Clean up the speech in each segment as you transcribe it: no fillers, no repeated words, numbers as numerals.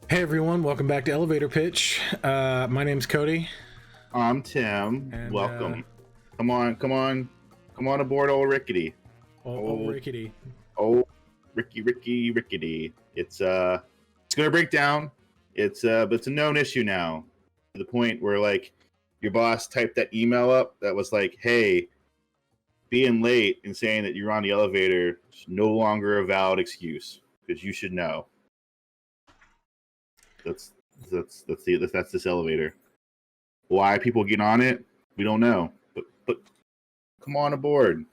Hey everyone, welcome back to Elevator Pitch. My name's Cody. I'm Tim. And Welcome. Come on aboard, old Rickety. Old Rickety. Old Rickety. It's gonna break down. But it's a known issue now, to the point where like your boss typed that email up that was like, "Hey, being late and saying that you're on the elevator is no longer a valid excuse because you should know." That's this elevator. Why people get on it, we don't know. But come on aboard.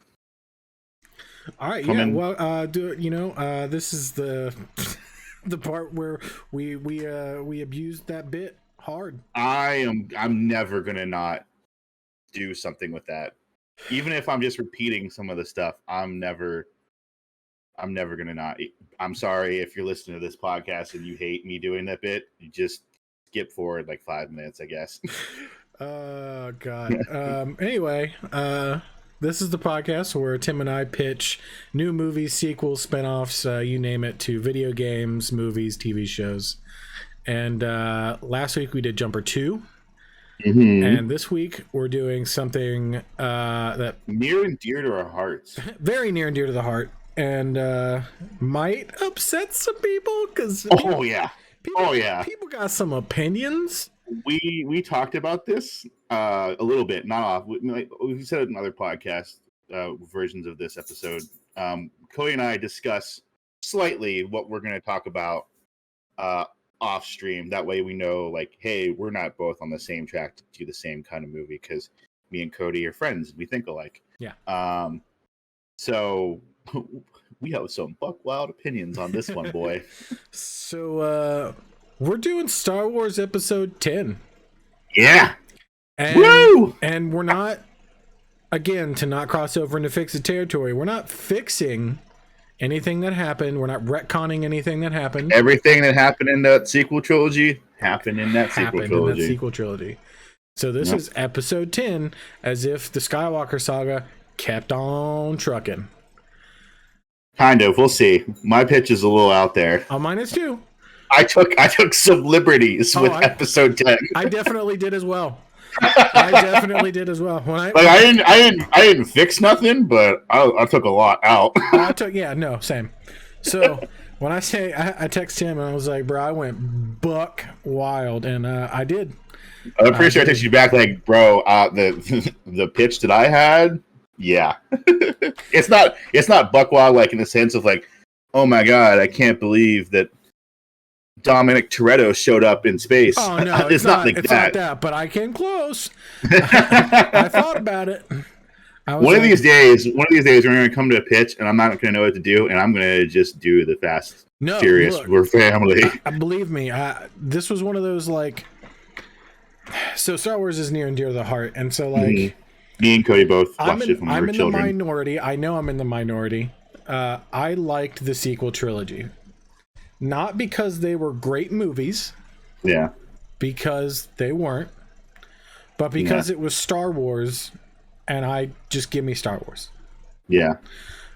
All right, yeah. Well, this is the the part where we abused that bit hard. I'm never gonna not do something with that. Even if I'm just repeating some of the stuff, I'm never gonna not. I'm sorry if you're listening to this podcast and you hate me doing that bit. You just skip forward like 5 minutes, I guess. Oh God. Anyway, this is the podcast where Tim and I pitch new movies, sequels, spinoffs, you name it, to video games, movies, TV shows. And last week we did Jumper 2. Mm-hmm. And this week we're doing something that near and dear to our hearts. Very near and dear to the heart. And might upset some people because people got some opinions. We talked about this a little bit, not off. We said it in other podcast versions of this episode. Cody and I discuss slightly what we're going to talk about off stream. That way we know, like, hey, we're not both on the same track to do the same kind of movie because me and Cody are friends. We think alike. Yeah. So we have some buck wild opinions on this one, boy. So we're doing Star Wars Episode 10. Yeah. And, woo! And we're not, again, to not cross over into Fix It territory, we're not fixing anything that happened. We're not retconning anything that happened. Everything that happened in that sequel trilogy happened in that sequel trilogy. So this is Episode 10, as if the Skywalker saga kept on trucking. Kind of. We'll see. My pitch is a little out there. Oh, mine is too. I took some liberties with Episode 10. I definitely did as well. I didn't fix nothing, but I took a lot out. Same. So when I say I text him and I was like, bro, I went buck wild, and I did. I'm pretty sure I texted you back like, bro, the pitch that I had, yeah. it's not buck wild like in the sense of like, oh my god, I can't believe that Dominic Toretto showed up in space. Oh no, it's not like that. But I came close. I thought about it. One of these days, we're going to come to a pitch, and I'm not going to know what to do, and I'm going to just do the Fast Furious. Look, we're family. Believe me, this was one of those like. So Star Wars is near and dear to the heart, and so like me and Cody both watched it when we were children. I'm in the minority. I know I'm in the minority. I liked the sequel trilogy. Not because they were great movies. Yeah. Because they weren't. But because it was Star Wars, and give me Star Wars. Yeah.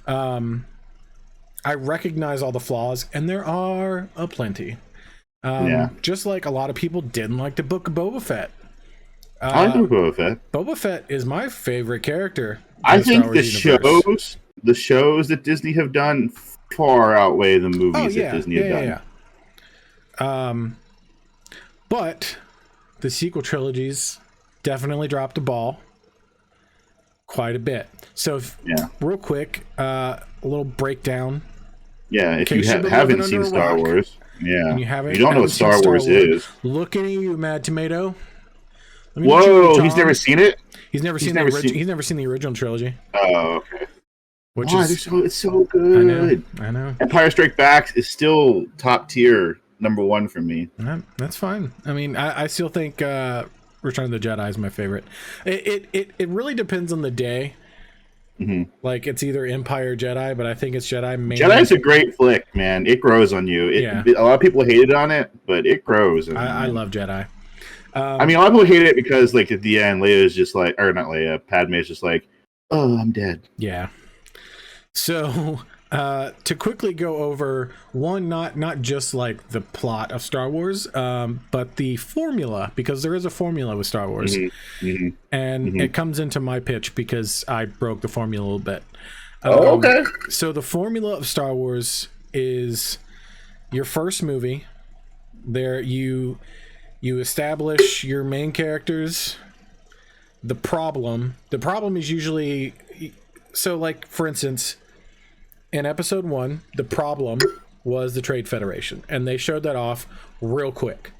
I recognize all the flaws, and there are aplenty. Just like a lot of people didn't like the Book of Boba Fett. I like Boba Fett. Boba Fett is my favorite character. I think the shows that Disney have done far outweigh the movies that Disney have done. But the sequel trilogies definitely dropped the ball quite a bit. So, real quick, a little breakdown. Yeah, if you haven't seen Star Wars, and you don't know what Star Wars is. Looking at you, Mad Tomato. Whoa, he's never seen it? He's never seen the original trilogy. Oh, okay. It's so good. I know. Empire Strikes Back is still top tier #1 for me. That's fine. I mean, I still think Return of the Jedi is my favorite. It really depends on the day. Mm-hmm. Like it's either Empire or Jedi, but I think it's Jedi. Jedi's a great flick, man. It grows on you. A lot of people hated on it, but it grows. I love Jedi. I mean, a lot of people hate it because, like, at the end, Leia is just like, or not Leia, Padme is just like, oh, I'm dead. Yeah. So To quickly go over one, not just like the plot of Star Wars, but the formula, because there is a formula with Star Wars, and it comes into my pitch because I broke the formula a little bit. Okay. So the formula of Star Wars is your first movie. There you establish your main characters. The problem is usually, so like for instance, in episode 1, the problem was the Trade Federation, and they showed that off real quick.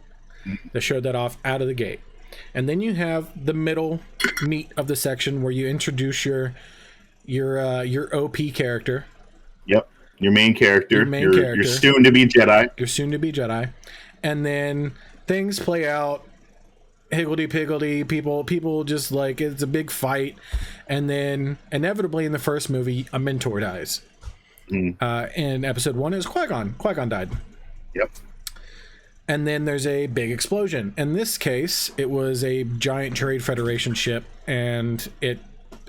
They showed that off out of the gate. And then you have the middle meat of the section where you introduce your OP character. Yep. Your main character. Your soon to be Jedi. Your soon to be Jedi. And then things play out higgledy-piggledy. People just like, it's a big fight. And then inevitably in the first movie, a mentor dies. In episode 1 is Qui-Gon. Qui-Gon died. Yep. And then there's a big explosion. In this case, it was a giant Trade Federation ship, and it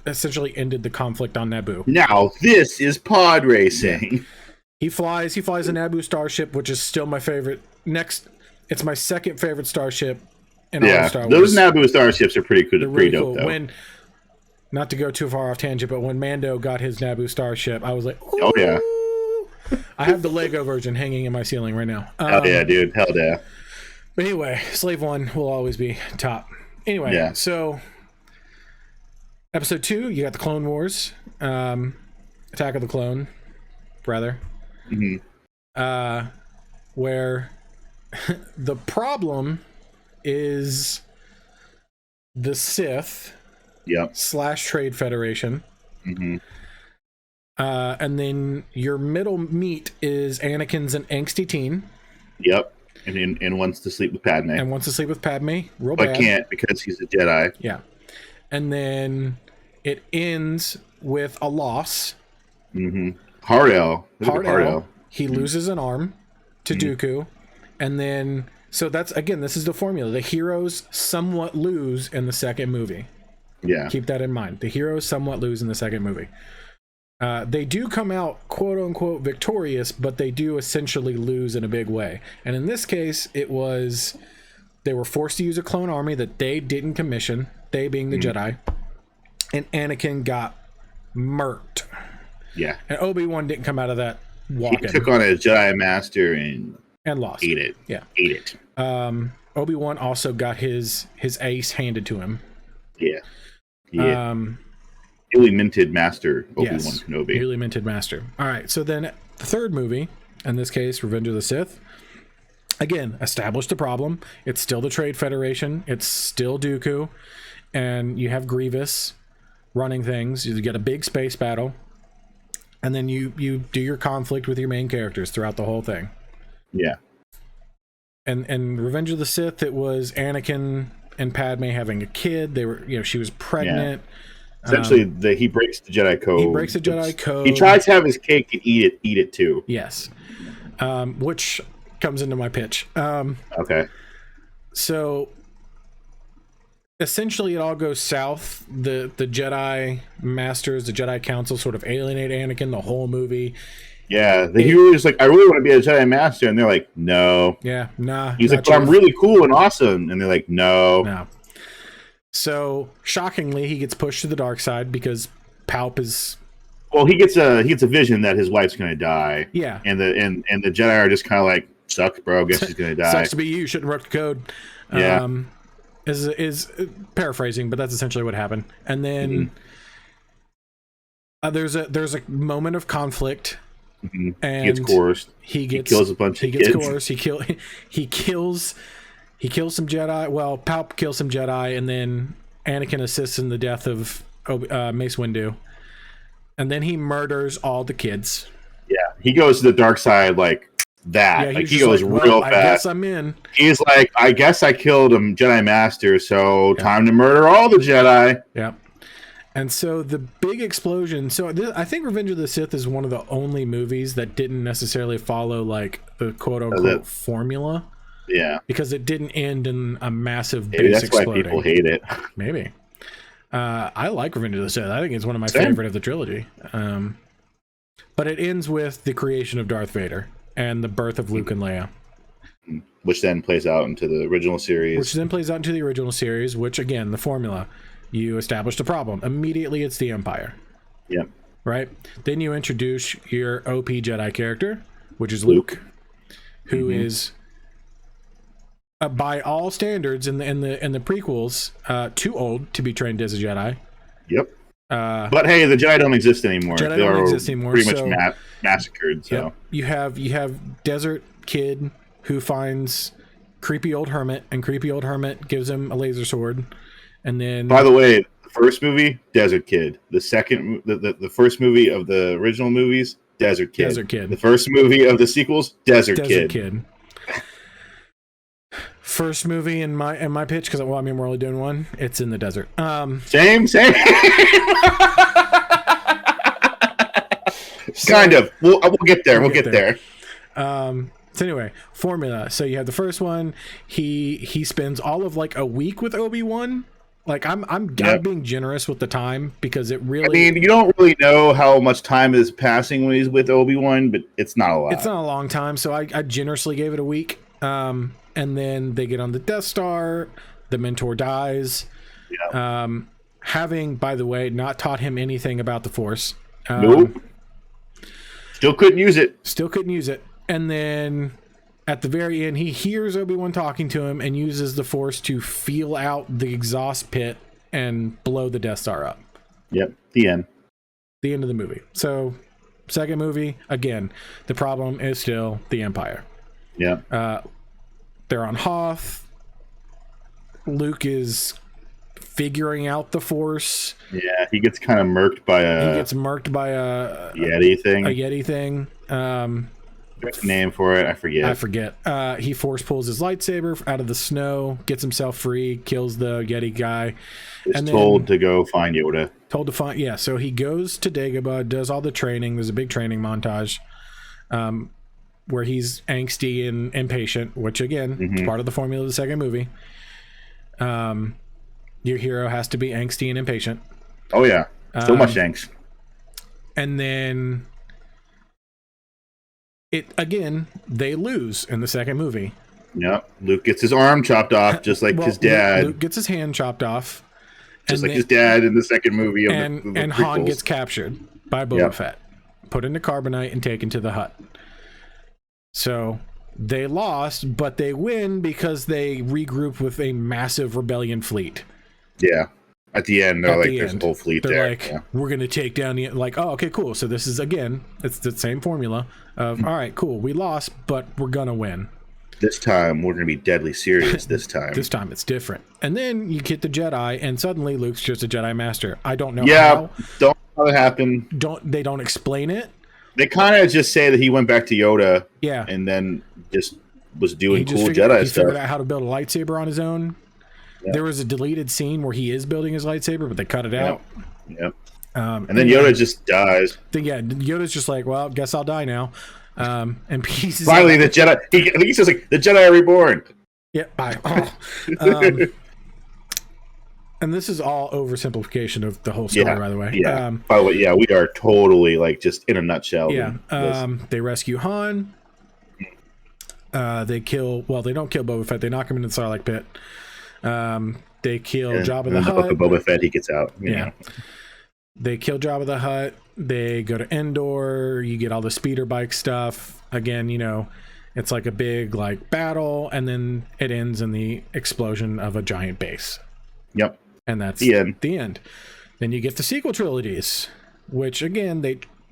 essentially ended the conflict on Naboo. Now this is pod racing. Yeah. He flies a Naboo starship, which is still my favorite. It's my second favorite starship in all of Star Wars. Those Naboo starships are pretty cool. Pretty dope, though. When, not to go too far off tangent, but when Mando got his Naboo starship, I was like, ooh. Oh yeah. I have the Lego version hanging in my ceiling right now. Hell yeah, dude. Hell yeah. But anyway, Slave 1 will always be top. Anyway, so episode 2, you got the Clone Wars, Attack of the Clone, rather. Where the problem is the Sith / Trade Federation. And then your middle meat is Anakin's an angsty teen. Yep. And wants to sleep with Padme. Real but bad. Can't because he's a Jedi. Yeah. And then it ends with a loss. Hard L. He loses an arm to Dooku. And then, so that's, again, this is the formula. The heroes somewhat lose in the second movie. Yeah. Keep that in mind. The heroes somewhat lose in the second movie. They do come out quote unquote victorious, but they do essentially lose in a big way. And in this case, it was, they were forced to use a clone army that they didn't commission, they being the Jedi, and Anakin got murked. Yeah. And Obi-Wan didn't come out of that walking. He took on a Jedi Master and lost. Ate it. Yeah. Ate it. Obi-Wan also got his ace handed to him. Yeah. Newly minted master, Obi-Wan Kenobi. Newly minted master. All right, so then the third movie, in this case, Revenge of the Sith, again, established the problem. It's still the Trade Federation. It's still Dooku. And you have Grievous running things. You get a big space battle. And then you do your conflict with your main characters throughout the whole thing. Yeah. And Revenge of the Sith, it was Anakin and Padme having a kid. They were, she was pregnant. Yeah. Essentially, he breaks the Jedi code. He tries to have his cake and eat it too. Yes. Which comes into my pitch. Okay. So essentially it all goes south. The Jedi Masters, the Jedi Council sort of alienate Anakin the whole movie. Yeah, the hero is like, I really want to be a Jedi Master, and they're like, no. Yeah, nah. He's like, but I'm really cool and awesome, and they're like, no. So shockingly, he gets pushed to the dark side because Palp is. Well, he gets a vision that his wife's going to die. Yeah, and the Jedi are just kind of like, sucks, bro. Guess she's going to die. Sucks to be you. Shouldn't wrote the code. Yeah. Is paraphrasing, but that's essentially what happened. And then there's a moment of conflict. And he gets coerced. He kills a bunch of kids. He gets coerced. He kills some Jedi. Well, Palp kills some Jedi, and then Anakin assists in the death of Mace Windu. And then he murders all the kids. Yeah, he goes to the dark side like that. Yeah, like he goes real fast. I guess I'm in. He's like, I guess I killed a Jedi Master, so time to murder all the Jedi. Yeah. And so the big explosion. So I think Revenge of the Sith is one of the only movies that didn't necessarily follow like the quote unquote formula. Yeah. Because it didn't end in a massive base exploding. That's why people hate it. Maybe. I like Revenge of the Sith. I think it's one of my favorite of the trilogy. But it ends with the creation of Darth Vader and the birth of Luke and Leia. Which then plays out into the original series. Which, again, the formula. You established a problem. Immediately, it's the Empire. Yep. Right? Then you introduce your OP Jedi character, which is Luke, who is, by all standards in the prequels, too old to be trained as a Jedi. Yep. But hey, the Jedi don't exist anymore. Jedi don't exist anymore. Pretty much massacred. So yep. You have Desert Kid who finds creepy old hermit, and creepy old hermit gives him a laser sword, and then. By the way, the first movie, Desert Kid. The first movie of the original movies, Desert Kid. Desert Kid. The first movie of the sequels, Desert Kid. First movie in my pitch, because we're only doing one. It's in the desert. Same. Kind of. We'll get there. We'll get there. So anyway, formula. So you have the first one. He spends all of like a week with Obi-Wan. Like I'm being generous with the time, because it really. I mean, you don't really know how much time is passing when he's with Obi-Wan, but it's not a lot. It's not a long time, so I generously gave it a week. And then they get on the Death Star. The mentor dies. Yeah. Having, by the way, not taught him anything about the Force. Nope. Still couldn't use it. And then at the very end, he hears Obi-Wan talking to him and uses the Force to feel out the exhaust pit and blow the Death Star up. Yep. The end. The end of the movie. So, second movie, again, the problem is still the Empire. Yeah. They're on Hoth. Luke is figuring out the Force. Yeah, he gets kind of murked by a Yeti thing. There's a name for it. I forget. He force pulls his lightsaber out of the snow, gets himself free, kills the Yeti guy. Told to go find Yoda. So he goes to Dagobah, does all the training. There's a big training montage. Where he's angsty and impatient, which again is part of the formula of the second movie. Your hero has to be angsty and impatient. Oh yeah, so much angst. And then they lose in the second movie. Yeah, Luke gets his arm chopped off, just like his dad. Luke gets his hand chopped off, just like his dad in the second movie. And Han gets captured by Boba Fett, put into carbonite, and taken to the hut. So they lost, but they win because they regroup with a massive rebellion fleet. Yeah. At the end, there's a whole fleet there. They're like, we're going to take down the... Like, oh, okay, cool. So this is, again, it's the same formula of, all right, cool, we lost, but we're going to win. This time, we're going to be deadly serious this time. This time, it's different. And then you get the Jedi, and suddenly Luke's just a Jedi Master. I don't know how. Don't know how it happened. They don't explain it. They kind of just say that he went back to Yoda, yeah, and then just was doing cool Jedi stuff. He figured out how to build a lightsaber on his own. Yep. There was a deleted scene where he is building his lightsaber, but they cut it out. Yep. And then Yoda just dies. Yoda's just like, well, guess I'll die now. And pieces. Finally, the Jedi. I think he says like, the Jedi are reborn. Yeah. Bye. And this is all oversimplification of the whole story, by the way. Yeah. By the way, we are totally like just in a nutshell. Yeah. They rescue Han. They don't kill Boba Fett. They knock him into the Sarlacc pit. They kill Jabba the Hutt. In the book of Boba Fett, he gets out. You know. They kill Jabba the Hutt. They go to Endor. You get all the speeder bike stuff. Again, it's like a big like battle, and then it ends in the explosion of a giant base. Yep. And that's the end. Then you get the sequel trilogies, which again,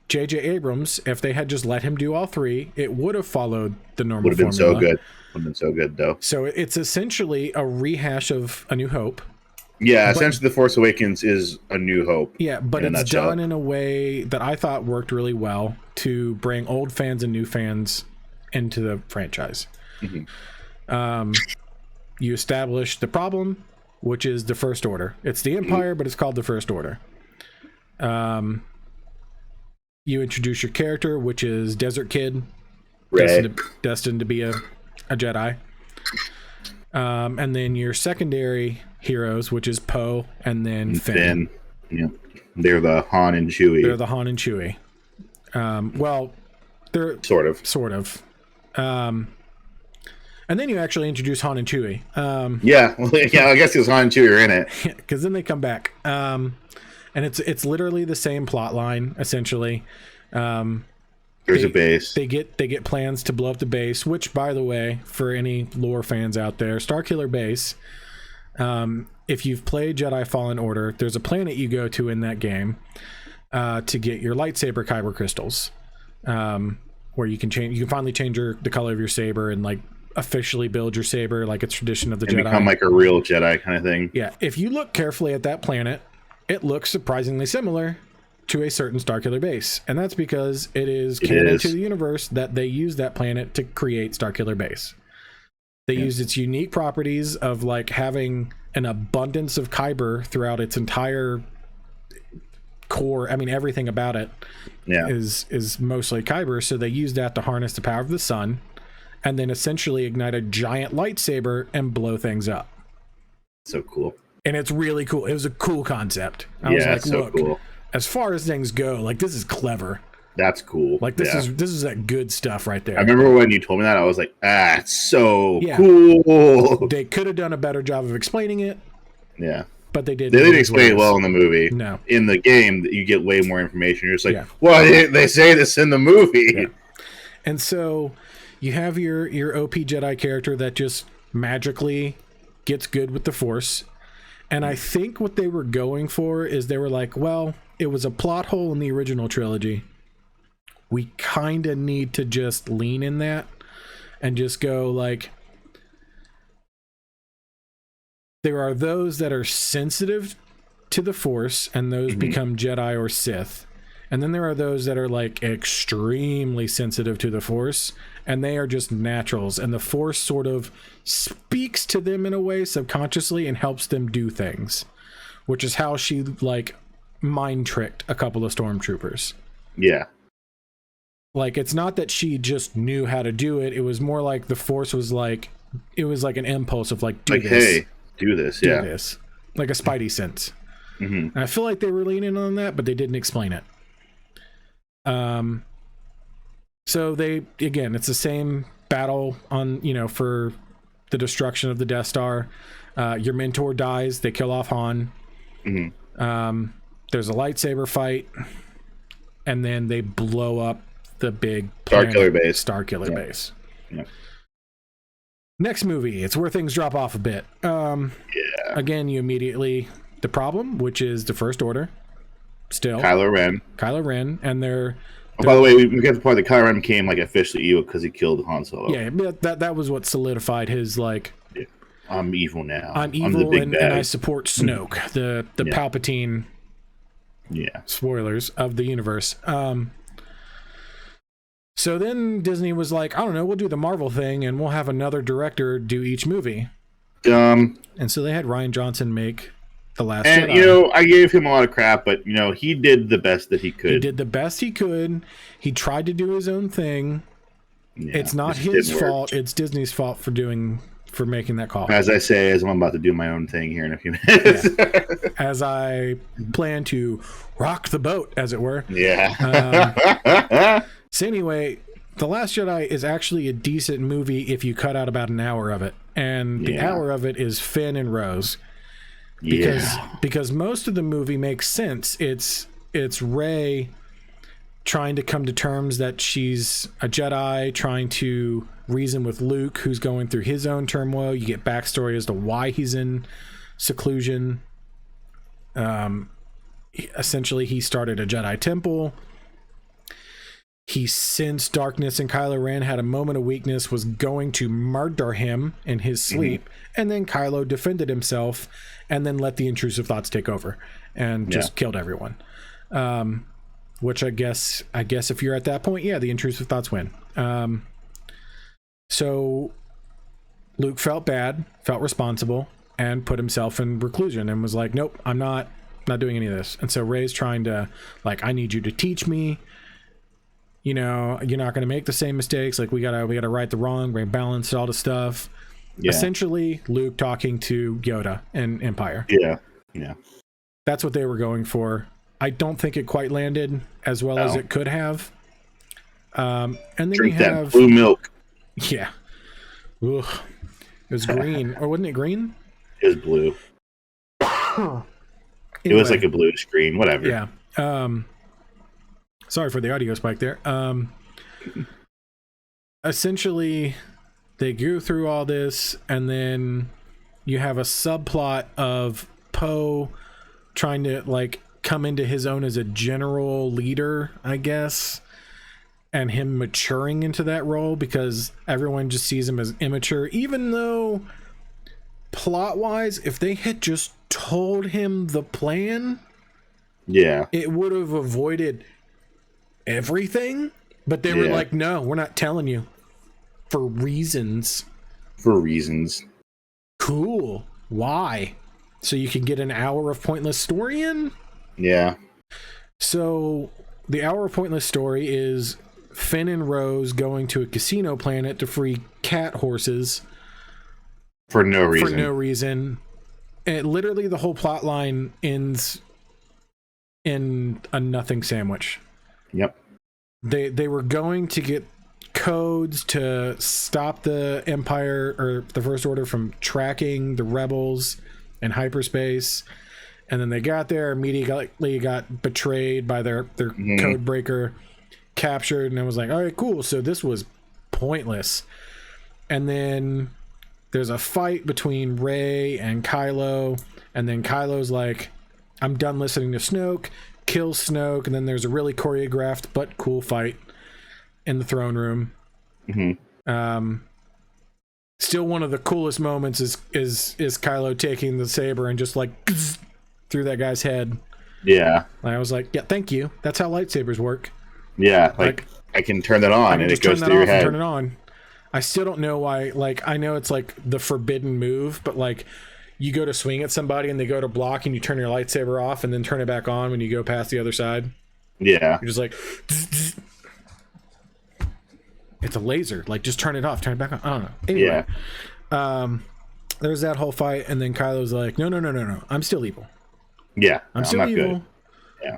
J.J. Abrams, if they had just let him do all three, it would have followed the normal formula. Would have been so good, though. So it's essentially a rehash of A New Hope. Yeah, essentially The Force Awakens is A New Hope. Yeah, but it's done in a way that I thought worked really well to bring old fans and new fans into the franchise. Mm-hmm. You establish the problem, which is the First Order. It's the Empire, but it's called the First Order. You introduce your character, which is Desert Kid, destined to be a Jedi. And then your secondary heroes, which is Poe and then Finn. Yeah. They're the Han and Chewie. Well, they're Sort sort of. And then you actually introduce Han and Chewie. Yeah, I guess because Han and Chewie are in it. Because then they come back. And it's literally the same plot line, essentially. There's a base. They get plans to blow up the base, which, by the way, for any lore fans out there, Starkiller Base, if you've played Jedi Fallen Order, there's a planet you go to in that game to get your lightsaber kyber crystals, where you can finally change the color of your saber and like officially build your saber like it's tradition of the Jedi. Become like a real Jedi kind of thing. Yeah, if you look carefully at that planet, it looks surprisingly similar to a certain Starkiller Base, and that's because it is canon to the universe that they use that planet to create Starkiller Base. They use its unique properties of like having an abundance of kyber throughout its entire core. I mean, everything about it is mostly kyber, so they use that to harness the power of the sun and then essentially ignite a giant lightsaber and blow things up. So cool. And it's really cool. It was a cool concept. I was like, so look, cool. As far as things go, like, this is clever. That's cool. Like, this is that good stuff right there. I remember when you told me that, I was like, it's so cool. They could have done a better job of explaining it. Yeah. But they didn't. They didn't explain it well in the movie. No. In the game, you get way more information. You're just like, why didn't they say this in the movie? Yeah. And so you have your OP Jedi character that just magically gets good with the Force. And I think what they were going for is they were like, well, it was a plot hole in the original trilogy. We kind of need to just lean in that and just go like, there are those that are sensitive to the Force and those become Jedi or Sith. And then there are those that are like extremely sensitive to the Force and they are just naturals. And the Force sort of speaks to them in a way subconsciously and helps them do things, which is how she like mind tricked a couple of stormtroopers. Yeah. Like, it's not that she just knew how to do it. It was more like the Force was like, it was like an impulse of like, do this. Hey, do this. Do this. Like a Spidey sense. And I feel like they were leaning on that, but they didn't explain it. So they, again, it's the same battle on, for the destruction of the Death Star. Your mentor dies. They kill off Han. There's a lightsaber fight. And then they blow up the big Starkiller Base. Starkiller Base. Yeah. Next movie, it's where things drop off a bit. Again, you immediately the problem, which is the First Order. Still, Kylo Ren, and they're by the way, we get the point that Kylo Ren became like officially evil because he killed Han Solo. Yeah, that was what solidified his like. Yeah. I'm evil now. I'm evil, and I support Snoke, the Palpatine. Yeah. Spoilers of the universe. So then Disney was like, I don't know, we'll do the Marvel thing and we'll have another director do each movie. And so they had Rian Johnson make The Last Jedi. I gave him a lot of crap, but he did the best that he could. He did the best he could. He tried to do his own thing. Yeah, it's not his fault. It's Disney's fault for making that call. As I say, as I'm about to do my own thing here in a few minutes. Yeah. As I plan to rock the boat, as it were. Yeah. So anyway, The Last Jedi is actually a decent movie if you cut out about an hour of it. And the hour of it is Finn and Rose. Because most of the movie makes sense. It's Rey trying to come to terms that she's a Jedi, trying to reason with Luke, who's going through his own turmoil. You get backstory as to why he's in seclusion. Essentially, he started a Jedi temple. He sensed darkness, and Kylo Ren had a moment of weakness, was going to murder him in his sleep, and then Kylo defended himself and then let the intrusive thoughts take over and just killed everyone. Which I guess if you're at that point, the intrusive thoughts win. So Luke felt bad, felt responsible, and put himself in reclusion and was like, nope, I'm not doing any of this. And so Rey's trying to, like, I need you to teach me. You're not going to make the same mistakes. Like, we gotta right the wrong, bring balance to all the stuff. Yeah. Essentially, Luke talking to Yoda in Empire. Yeah. That's what they were going for. I don't think it quite landed as well as it could have. And then Drink you that have blue milk. Yeah. Ugh. It was green, or wasn't it green? It was blue. Anyway, it was like a blue screen, whatever. Yeah. Sorry for the audio spike there. Essentially, they go through all this, and then you have a subplot of Poe trying to like come into his own as a general leader, I guess, and him maturing into that role because everyone just sees him as immature, even though plot-wise, if they had just told him the plan, it would have avoided everything. But they were like, no, we're not telling you for reasons. Cool. Why? So you can get an hour of pointless story in? Yeah. So the hour of pointless story is Finn and Rose going to a casino planet to free cat horses. For no reason. And literally the whole plot line ends in a nothing sandwich. Yep. They were going to get codes to stop the Empire or the First Order from tracking the rebels in hyperspace, and then they got there, immediately got betrayed by their code breaker, captured, and I was like, all right, cool. So this was pointless. And then there's a fight between Rey and Kylo, and then Kylo's like, I'm done listening to Snoke, kills Snoke, and then there's a really choreographed but cool fight in the throne room. Still one of the coolest moments is Kylo taking the saber and just like through that guy's head. Yeah. And I was like, yeah, thank you. That's how lightsabers work. Yeah, like I can turn that on and it goes through your head. Turn it on. I still don't know why. Like, I know it's like the forbidden move, but like you go to swing at somebody and they go to block and you turn your lightsaber off and then turn it back on when you go past the other side. Yeah. You're just like, it's a laser. Like, just turn it off, turn it back on. I don't know. Anyway, there's that whole fight, and then Kylo's like, no. I'm still evil. Yeah. I'm still evil. Good. Yeah.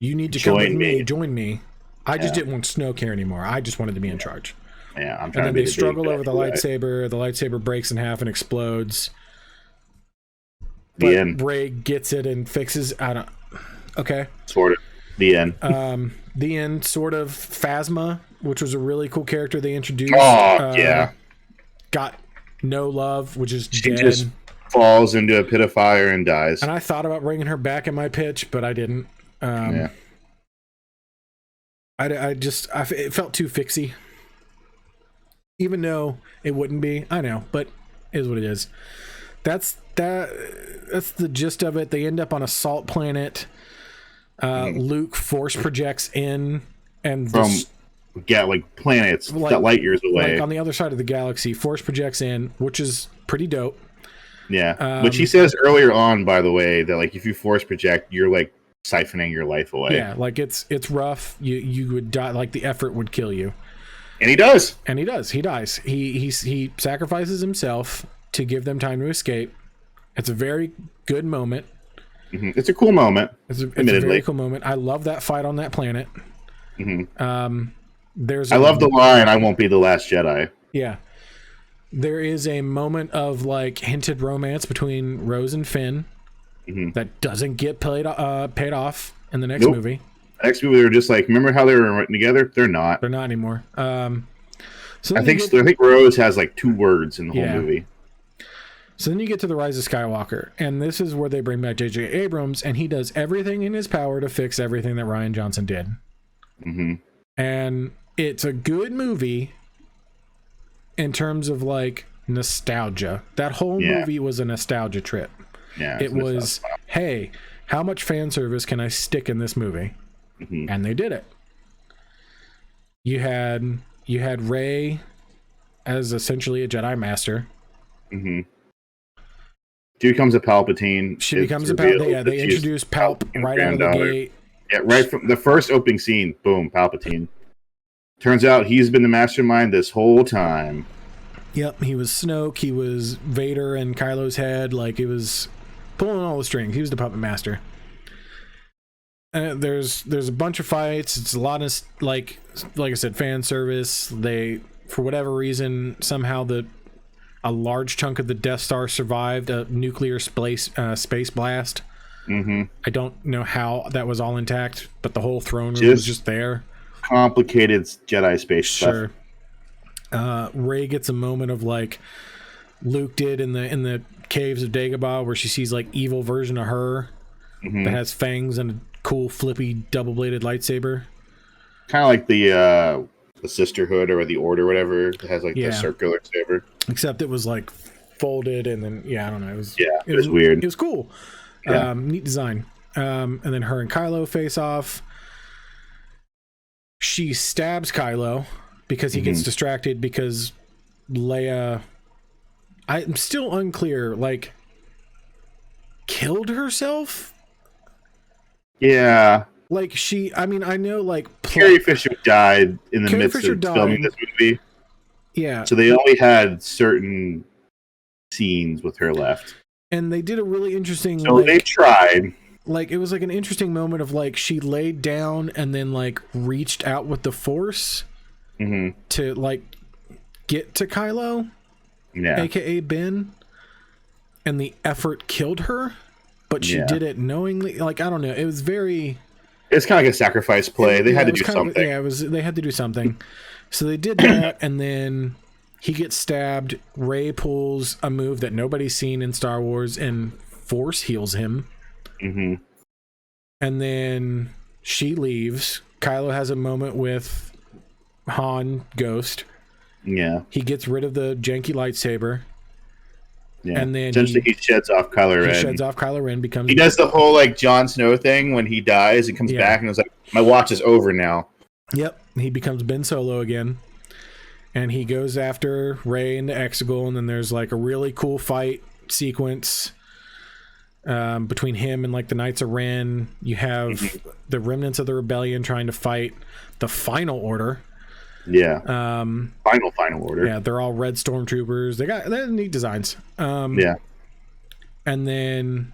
You need to come with me. Join me. I just didn't want Snoke here anymore. I just wanted to be in charge. Yeah, I'm trying. And then they struggle over the lightsaber. The lightsaber breaks in half and explodes. The end. Rey gets it and fixes. Okay. Sort of. The end. The end. Sort of. Phasma, which was a really cool character they introduced. Yeah. Got no love, which is she dead. Just falls into a pit of fire and dies. And I thought about bringing her back in my pitch, but I didn't. It felt too fixy. Even though it wouldn't be. I know, but it is what it is. That's the gist of it. They end up on a salt planet. Luke force projects in and like planets that light years away. Like on the other side of the galaxy, force projects in, which is pretty dope. Yeah. Which he says earlier on, by the way, that like if you force project, you're like siphoning your life away. Yeah, like it's rough. You would die, like the effort would kill you. And he does. He dies. He sacrifices himself to give them time to escape. It's a very good moment. It's a cool moment. It's a very cool moment. I love that fight on that planet. I love the line, "I won't be the last Jedi." Yeah. There is a moment of like hinted romance between Rose and Finn that doesn't get paid off in the next movie. Next movie, they're just like, remember how they were written together? They're not. They're not anymore. So I think Rose has like 2 words in the whole movie. So then you get to the Rise of Skywalker, and this is where they bring back J.J. Abrams, and he does everything in his power to fix everything that Rian Johnson did. And it's a good movie in terms of like nostalgia. That whole movie was a nostalgia trip. Yeah, it was, hey, how much fan service can I stick in this movie? And they did it. You had Rey as essentially a Jedi Master. She becomes a Palpatine. She becomes a Palpatine. Yeah, they introduce Palp right out of the gate. Yeah, right from the first opening scene. Boom, Palpatine. Turns out he's been the mastermind this whole time. Yep, he was Snoke. He was Vader and Kylo's head. Like, he was pulling all the strings. He was the puppet master. there's a bunch of fights. It's a lot of like I said, fan service. They, for whatever reason, somehow a large chunk of the Death Star survived a nuclear space blast. I don't know how that was all intact, but the whole throne room was just there. Complicated Jedi space stuff. Rey gets a moment of like Luke did in the caves of Dagobah, where she sees like evil version of her that has fangs and a cool flippy double-bladed lightsaber. Kind of like the Sisterhood or the Order, whatever. It has like the circular saber. Except it was like folded, and then I don't know. It was weird. It was cool. Yeah. Neat design. And then her and Kylo face off. She stabs Kylo because he gets distracted because Leia, I'm still unclear, like, killed herself? Yeah. Like, I know, like... Carrie Fisher died in the midst of filming this movie. Yeah. So they only had certain scenes with her left. And they did a really interesting... So they tried. Like, it was like an interesting moment of, like, she laid down and then, like, reached out with the Force to, like, get to Kylo, a.k.a. Ben, and the effort killed her, but she did it knowingly. Like, I don't know. It was very... It's kind of like a sacrifice play. They had to do something. They had to do something. So they did that, and then he gets stabbed. Rey pulls a move that nobody's seen in Star Wars and Force heals him. And then she leaves. Kylo has a moment with Han Ghost. Yeah. He gets rid of the janky lightsaber. Yeah. And then he sheds off Kylo Ren. He sheds off Kylo Ren. He does the whole like Jon Snow thing when he dies and comes back and it's like, my watch is over now. Yep. He becomes Ben Solo again. And he goes after Rey into Exegol, and then there's like a really cool fight sequence between him and like the Knights of Ren. You have the remnants of the rebellion trying to fight the Final Order. Yeah. Final Order. Yeah, they're all red stormtroopers. They're neat designs. Yeah. And then,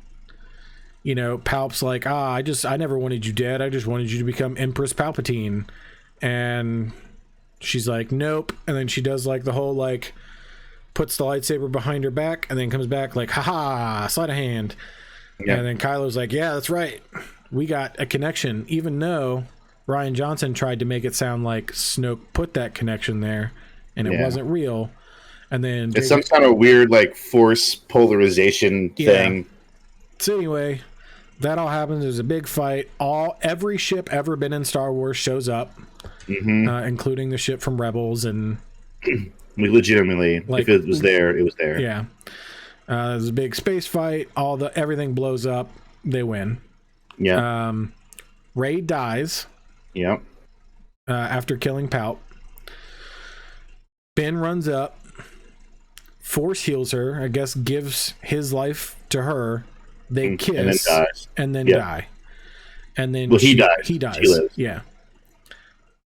Palp's like, I never wanted you dead. I just wanted you to become Empress Palpatine. And she's like, nope. And then she does like the whole like puts the lightsaber behind her back and then comes back like, haha, sleight of hand. Yeah. And then Kylo's like, yeah, that's right. We got a connection, even though Rian Johnson tried to make it sound like Snoke put that connection there and it wasn't real. And then it's some kind of weird like force polarization thing. So anyway, that all happens. There's a big fight. Every ship ever been in Star Wars shows up, including the ship from Rebels. And we legitimately, like, if it was there, it was there. Yeah. There's a big space fight. Everything blows up. They win. Yeah. Rey dies. Yep. After killing Palp. Ben runs up. Force heals her. I guess gives his life to her. They kiss. And then die. And then he dies. He dies. She lives. Yeah.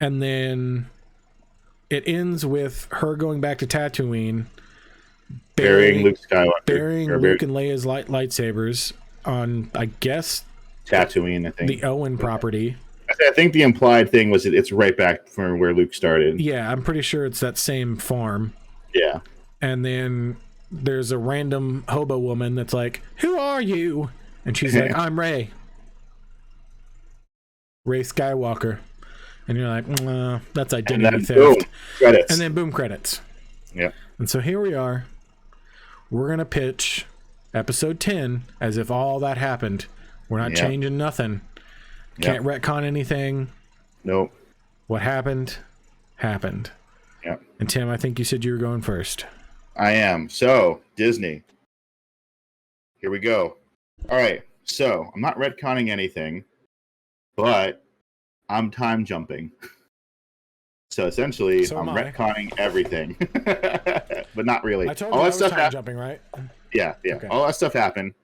And then it ends with her going back to Tatooine. Burying Luke Skywalker. Burying Luke and Leia's lightsabers on, I guess, Tatooine, I think. The Owen property. I think the implied thing was it's right back from where Luke started. Yeah, I'm pretty sure it's that same farm. Yeah. And then there's a random hobo woman that's like, who are you? And she's like, I'm Rey. Rey Skywalker. And you're like, that's identity theft. Boom, credits. And then boom, credits. Yeah. And so here we are. We're going to pitch episode 10 as if all that happened. We're not changing nothing. Can't retcon anything. Nope. What happened. Yep. And Tim, I think you said you were going first. I am. So, Disney. Here we go. All right. So, I'm not retconning anything, but I'm time jumping. So, essentially, I'm retconning everything. But not really. I told you I was time jumping, right? Yeah. Okay. All that stuff happened.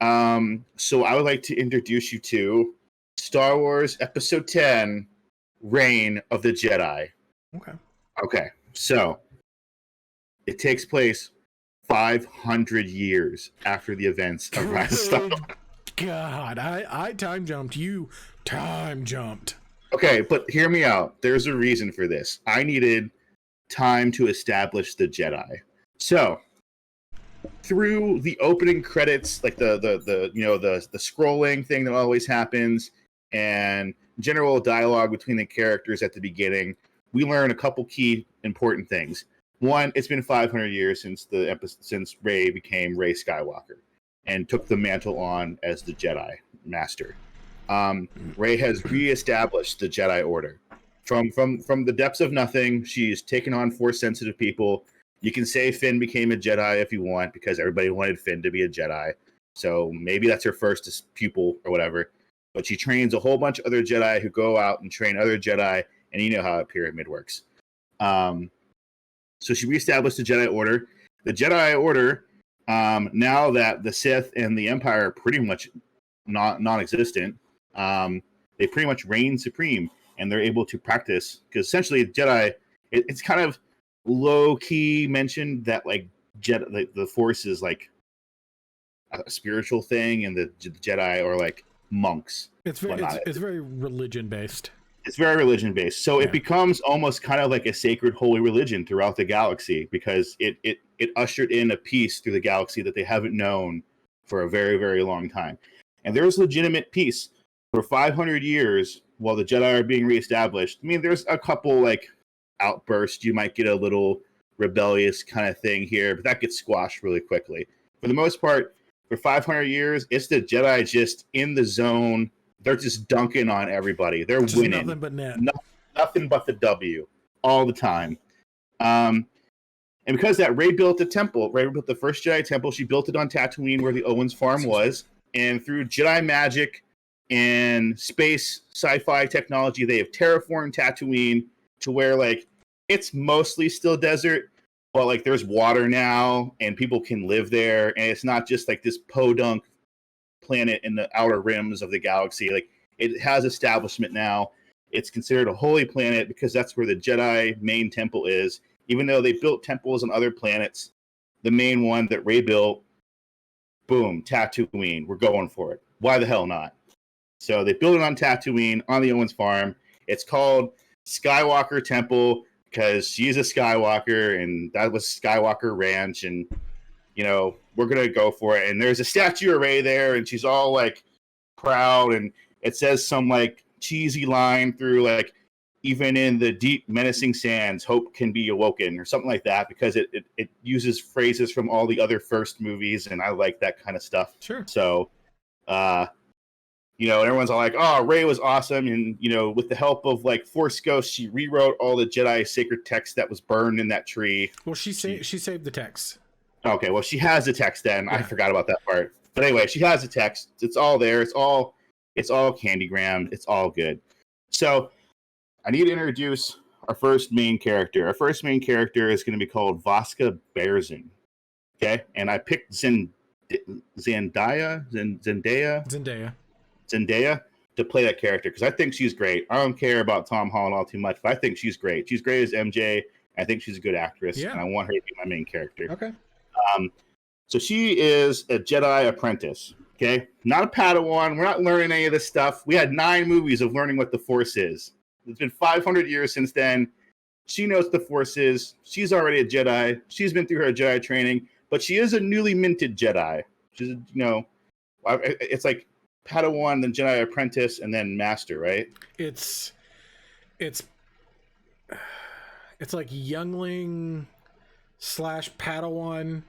So, I would like to introduce you to Star Wars Episode 10, Reign of the Jedi. Okay. So, it takes place 500 years after the events of Rise of Skywalker. God, I time jumped. You Time jumped. Okay, but hear me out. There's a reason for this. I needed time to establish the Jedi. So through the opening credits, like the scrolling thing that always happens, and general dialogue between the characters at the beginning, we learn a couple key important things. One, it's been 500 years since Rey became Rey Skywalker and took the mantle on as the Jedi Master. Rey has reestablished the Jedi Order from the depths of nothing. She's taken on Force sensitive people. You can say Finn became a Jedi if you want, because everybody wanted Finn to be a Jedi. So maybe that's her first pupil or whatever. But she trains a whole bunch of other Jedi who go out and train other Jedi, and you know how a pyramid works. So she reestablished the Jedi Order. The Jedi Order, now that the Sith and the Empire are pretty much non-existent, they pretty much reign supreme, and they're able to practice, because essentially Jedi, it's kind of low-key mentioned that like the Force is like a spiritual thing, and the Jedi are like monks. It's very religion based. It's very religion based. So it becomes almost kind of like a sacred holy religion throughout the galaxy, because it ushered in a peace through the galaxy that they haven't known for a very, very long time. And there's legitimate peace for 500 years while the Jedi are being reestablished. I mean, there's a couple like outbursts. You might get a little rebellious kind of thing here, but that gets squashed really quickly. For the most part, for 500 years, it's the Jedi just in the zone. They're just dunking on everybody. They're just winning. Nothing but net. Nothing but the W all the time. And because that, Rey built a temple. Rey built the first Jedi temple. She built it on Tatooine, where the Owens farm was. And through Jedi magic and space sci-fi technology, they have terraformed Tatooine to where like it's mostly still desert, but like there's water now and people can live there, and it's not just like this podunk planet in the outer rims of the galaxy. Like it has establishment now. It's considered a holy planet because that's where the Jedi main temple is. Even though they built temples on other planets, the main one that Rey built, boom, Tatooine. We're going for it. Why the hell not? So they built it on Tatooine on the Owens farm. It's called Skywalker Temple because she's a Skywalker, and that was Skywalker Ranch, and you know, we're gonna go for it. And there's a statue of Rey there, and she's all like proud, and it says some like cheesy line through like, even in the deep menacing sands, hope can be awoken, or something like that, because it uses phrases from all the other first movies, and I like that kind of stuff. Sure. So you know, everyone's all like, oh, Rey was awesome, and you know, with the help of like Force Ghost, she rewrote all the Jedi sacred text that was burned in that tree. Well, she saved the text. Okay, well, she has the text then. Yeah. I forgot about that part. But anyway, she has the text. It's all there. It's all candygram. It's all good. So I need to introduce our first main character. Our first main character is going to be called Vasca Berzin. Okay? And I picked Zendaya to play that character because I think she's great. I don't care about Tom Holland all too much, but I think she's great. She's great as MJ. I think she's a good actress, and I want her to be my main character. Okay. So she is a Jedi apprentice, okay? Not a Padawan. We're not learning any of this stuff. We had 9 movies of learning what the Force is. It's been 500 years since then. She knows what the Force is. She's already a Jedi. She's been through her Jedi training, but she is a newly minted Jedi. She's, you know, it's like Padawan, then Jedi apprentice, and then master, right? It's like youngling / Padawan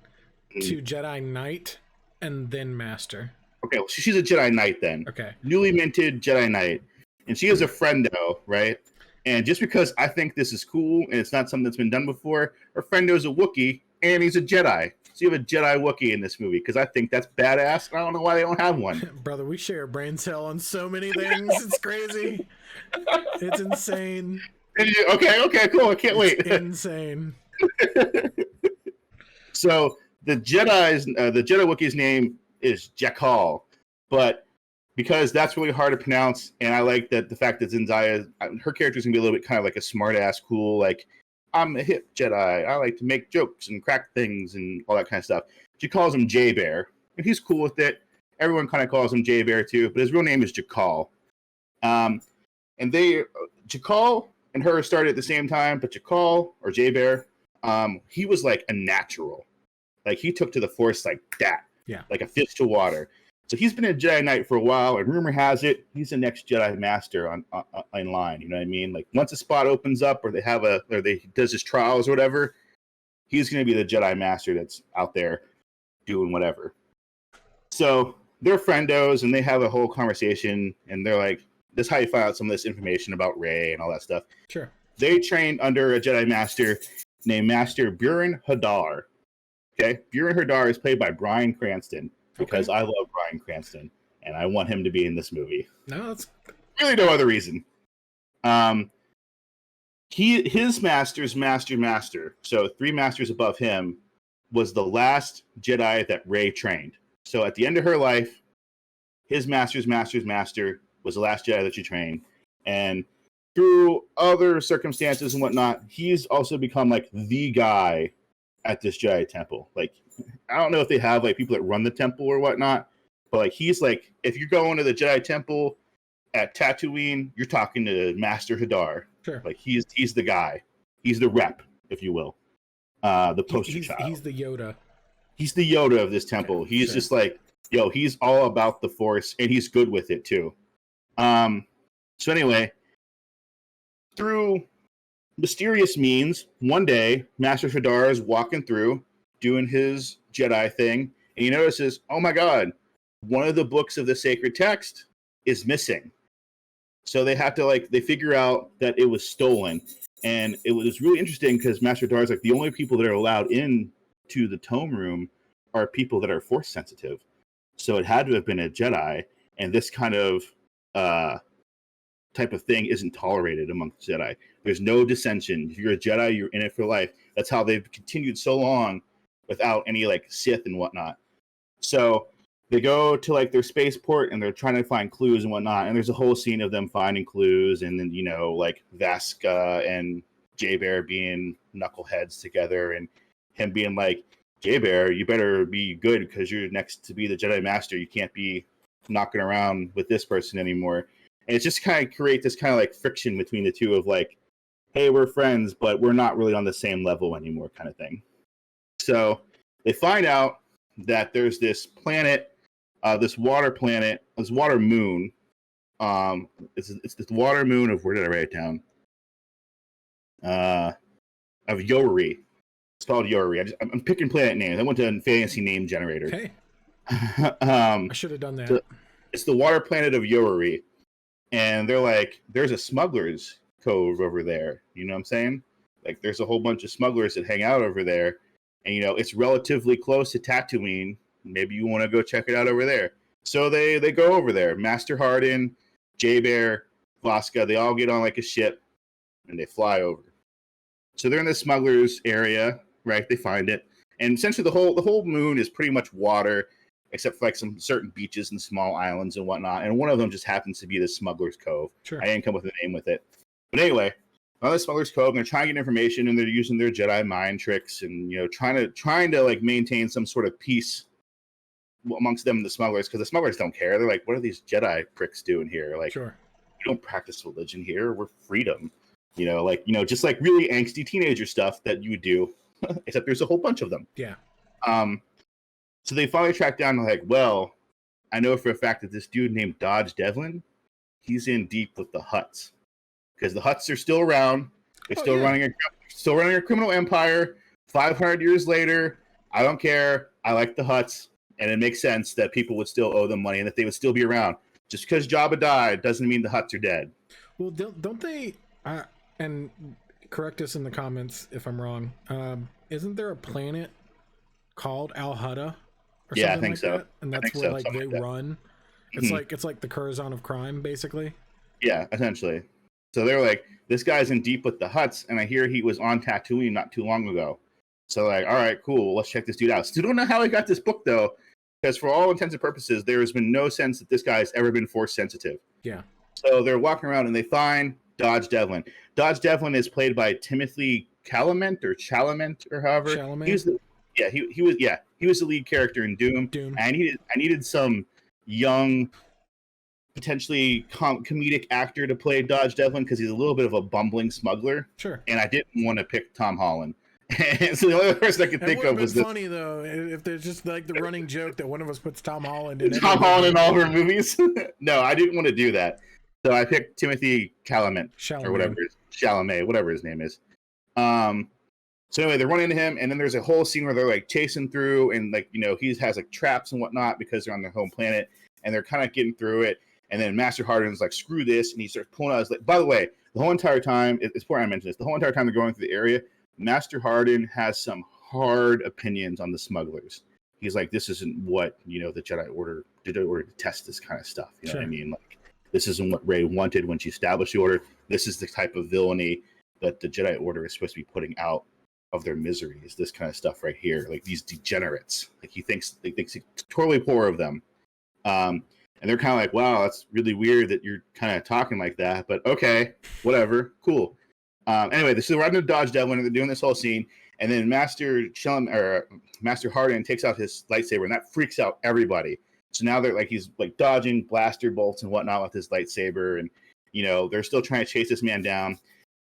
to Jedi Knight, and then master. Okay, well, she's a Jedi Knight then. Okay. Newly minted Jedi Knight. And she is a friendo, right? And just because I think this is cool and it's not something that's been done before, her friendo's a Wookiee and he's a Jedi. So you have a Jedi Wookiee in this movie because I think that's badass. I don't know why they don't have one. Brother, we share a brain cell on so many things. It's crazy. It's insane. Okay, cool. I can't wait. It's insane. So the Jedi Wookiee's name is Jakal, but because that's really hard to pronounce, and I like that the fact that Zendaya, her character's gonna be a little bit kind of like a smart ass, cool, like I'm a hip Jedi. I like to make jokes and crack things and all that kind of stuff. She calls him J Bear, and he's cool with it. Everyone kind of calls him J Bear too, but his real name is Jakal. And Jakal and her started at the same time, but Jakal or J Bear, he was like a natural. Like he took to the Force like that, like a fish to water. So he's been a Jedi Knight for a while, and rumor has it he's the next Jedi Master in line. You know what I mean? Like once a spot opens up, or they does his trials or whatever, he's going to be the Jedi Master that's out there doing whatever. So they're friendos, and they have a whole conversation, and they're like, "This is how you find out some of this information about Rey and all that stuff." Sure. They trained under a Jedi Master named Master Buren Hadar. Okay, Buren Hadar is played by Bryan Cranston because I love Bryan Cranston and I want him to be in this movie. No, that's really no other reason. His master's master, so 3 masters above him, was the last Jedi that Rey trained. So at the end of her life, his master's master was the last Jedi that she trained, and through other circumstances and whatnot, he's also become like the guy at this Jedi temple. Like, I don't know if they have like people that run the temple or whatnot, but like he's like, if you're going to the Jedi temple at Tatooine, you're talking to Master Hadar. Sure. Like he's the guy. He's the rep, if you will. The poster child. He's the Yoda. He's the Yoda of this temple. Okay, he's just like, yo, he's all about the Force, and he's good with it too. So anyway, through mysterious means, one day, Master Hadar is walking through, doing his Jedi thing, and he notices, oh my god, one of the books of the sacred text is missing. So they have to, they figure out that it was stolen. And it was really interesting because Master Hadar is like, the only people that are allowed in to the tome room are people that are Force sensitive. So it had to have been a Jedi, and this kind of type of thing isn't tolerated amongst Jedi. There's no dissension. If you're a Jedi, you're in it for life. That's how they've continued so long without any Sith and whatnot. So they go to their spaceport and they're trying to find clues and whatnot. And there's a whole scene of them finding clues, and then Vasca and J Bear being knuckleheads together, and him being like, J Bear, you better be good because you're next to be the Jedi Master. You can't be knocking around with this person anymore. And it's just kind of create this kind of friction between the two of hey, we're friends, but we're not really on the same level anymore kind of thing. So they find out that there's this planet, this water planet, this water moon. It's this water moon of, where did I write it down? Of Yorri. It's called Yorri. I'm picking planet names. I went to a fancy name generator. Okay. I should have done that. It's the water planet of Yorri. And they're like, there's a smuggler's cove over there. You know what I'm saying? There's a whole bunch of smugglers that hang out over there. And, it's relatively close to Tatooine. Maybe you want to go check it out over there. So they go over there. Master Hardin, J Bear, Vasca, they all get on a ship and they fly over. So they're in the smugglers area, right? They find it. And essentially the whole moon is pretty much water, except for some certain beaches and small islands and whatnot. And one of them just happens to be the Smuggler's Cove. Sure. I didn't come up with a name with it. But anyway, on the Smuggler's Cove, and they're trying to get information, and they're using their Jedi mind tricks and, trying to maintain some sort of peace amongst them and the smugglers, because the smugglers don't care. They're like, what are these Jedi pricks doing here? Sure. We don't practice religion here. We're freedom. Just really angsty teenager stuff that you would do, except there's a whole bunch of them. Yeah. So they finally track down, well, I know for a fact that this dude named Dodge Devlin, he's in deep with the Hutts, because the Hutts are still around. They're still running a criminal empire. 500 years later, I don't care. I like the Hutts, and it makes sense that people would still owe them money and that they would still be around. Just because Jabba died doesn't mean the Hutts are dead. Well, don't they? And correct us in the comments if I'm wrong. Isn't there a planet called Al Hutta? Yeah, I think so. That? And that's where they run. It's it's like the Curzon of crime, basically. Yeah, essentially. So they're like, this guy's in deep with the Hutts, and I hear he was on Tatooine not too long ago. So all right, cool. Let's check this dude out. Still don't know how he got this book though, because for all intents and purposes, there has been no sense that this guy's ever been Force sensitive. Yeah. So they're walking around and they find Dodge Devlin. Dodge Devlin is played by Timothy Chalamet or however. Chalamet? He was the lead character in Doom. Doom. And I needed some young potentially comedic actor to play Dodge Devlin because he's a little bit of a bumbling smuggler. Sure. And I didn't want to pick Tom Holland. And so the only person I could think of was this. Funny though, if there's just like the running joke that one of us puts Tom Holland in. Tom Holland in all of our movies. No, I didn't want to do that. So I picked Timothy Chalamet or whatever, Chalamet, whatever his name is. So anyway, they're running into him, and then there's a whole scene where they're like chasing through, and like he has like traps and whatnot because they're on their home planet, and they're kind of getting through it. And then Master Harden's like, screw this, and he starts pulling out his. By the way, the whole entire time, it's important I mention this. The whole entire time they're going through the area, Master Harden has some hard opinions on the smugglers. He's like, this isn't what the Jedi Order did in order to test this kind of stuff. You know what I mean? Like, this isn't what Rey wanted when she established the Order. This is the type of villainy that the Jedi Order is supposed to be putting out of their misery. Is this kind of stuff right here? Like these degenerates. Like he thinks totally poor of them. And they're kind of like, wow, that's really weird that you're kind of talking like that. But okay, whatever, cool. Anyway, so they're riding to Dodge Devlin, and they're doing this whole scene. And then Master Harden takes out his lightsaber, and that freaks out everybody. So now they're like, he's like dodging blaster bolts and whatnot with his lightsaber, and they're still trying to chase this man down.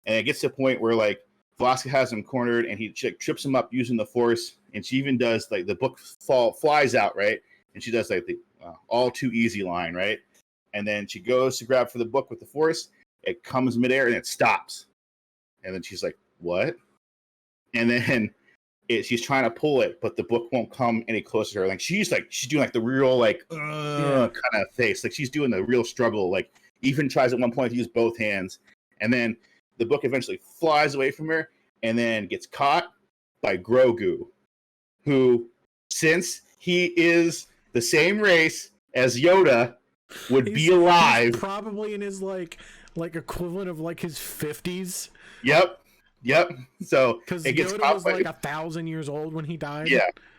And it gets to a point where like Vlaska has him cornered, and he trips him up using the Force, and she even does like the book flies out, right? And she does like the all too easy line, right? And then she goes to grab for the book with the Force. It comes midair and it stops. And then she's like, what? And then she's trying to pull it, but the book won't come any closer to her. Like she's doing like the real kind of face. Like she's doing the real struggle. Like even tries at one point to use both hands. And then the book eventually flies away from her and then gets caught by Grogu, who, since he is the same race as Yoda, would be alive. He's probably in his like equivalent of like his 50s. Yep. So because Yoda was like 1,000 years old when he died.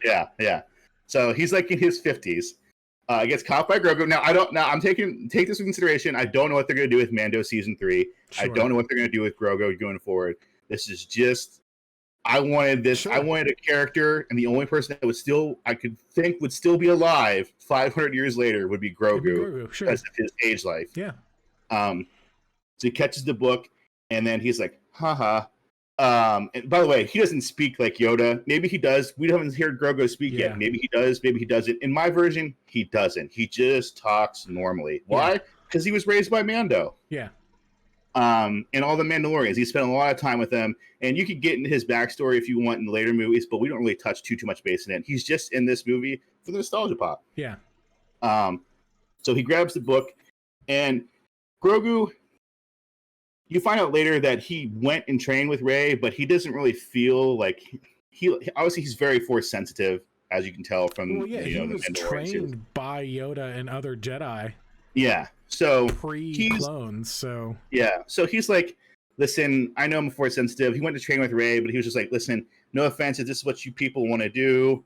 Yeah. So he's like in his 50s. Gets caught by Grogu. Now take this into consideration. I don't know what they're gonna do with Mando season 3. Sure. I don't know what they're gonna do with Grogu going forward. This is just. I wanted this. Sure. I wanted a character, and the only person that I could think would still be alive 500 years later would be Grogu, sure. Because of his age life. Yeah. So he catches the book, and then he's like, haha. And by the way, he doesn't speak like Yoda. Maybe he does. We haven't heard Grogu speak yet. Maybe he does. Maybe he doesn't. In my version, he doesn't. He just talks normally. Why? Because he was raised by Mando. Yeah. And all the Mandalorians. He spent a lot of time with them. And you could get into his backstory if you want in later movies, but we don't really touch too much base in it. He's just in this movie for the nostalgia pop. Yeah. So he grabs the book, and Grogu, you find out later that he went and trained with Rey, but he doesn't really feel like he obviously he's very Force sensitive, as you can tell from he was trained by Yoda and other Jedi. Yeah. So pre-clones, so he's like, listen, I know I'm Force sensitive. He went to train with Rey, but he was just like, listen, no offense, if this is what you people want to do,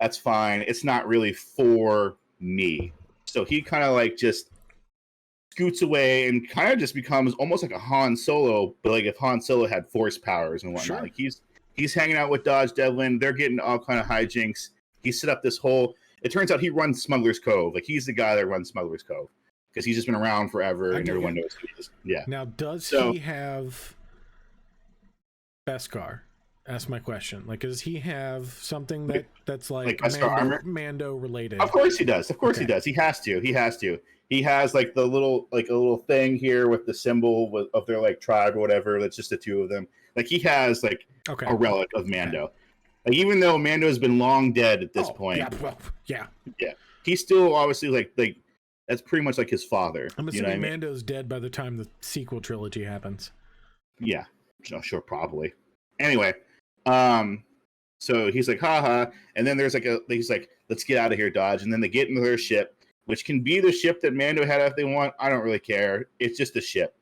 that's fine. It's not really for me. So he kind of like just scoots away and kind of just becomes almost like a Han Solo, but like if Han Solo had Force powers and whatnot. Sure. Like he's hanging out with Dodge Devlin. They're getting all kind of hijinks. He set up this whole. It turns out he runs Smuggler's Cove. Like he's the guy that runs Smuggler's Cove. Because he's just been around forever, and everyone knows who he is. Yeah. Now, does he have Beskar? That's my question. Like, does he have something that's like Mando related? Of course he does. He does. He has to. He has like a little thing here with the symbol of their like tribe or whatever. That's just the two of them. Like he has like a relic of Mando. Okay. Like even though Mando has been long dead at this point. Yeah. He's still obviously like. That's pretty much like his father. I'm assuming Mando's dead by the time the sequel trilogy happens. Yeah, sure, probably. Anyway, so he's like, haha, and then there's he's like, let's get out of here, Dodge, and then they get into their ship, which can be the ship that Mando had if they want. I don't really care. It's just a ship.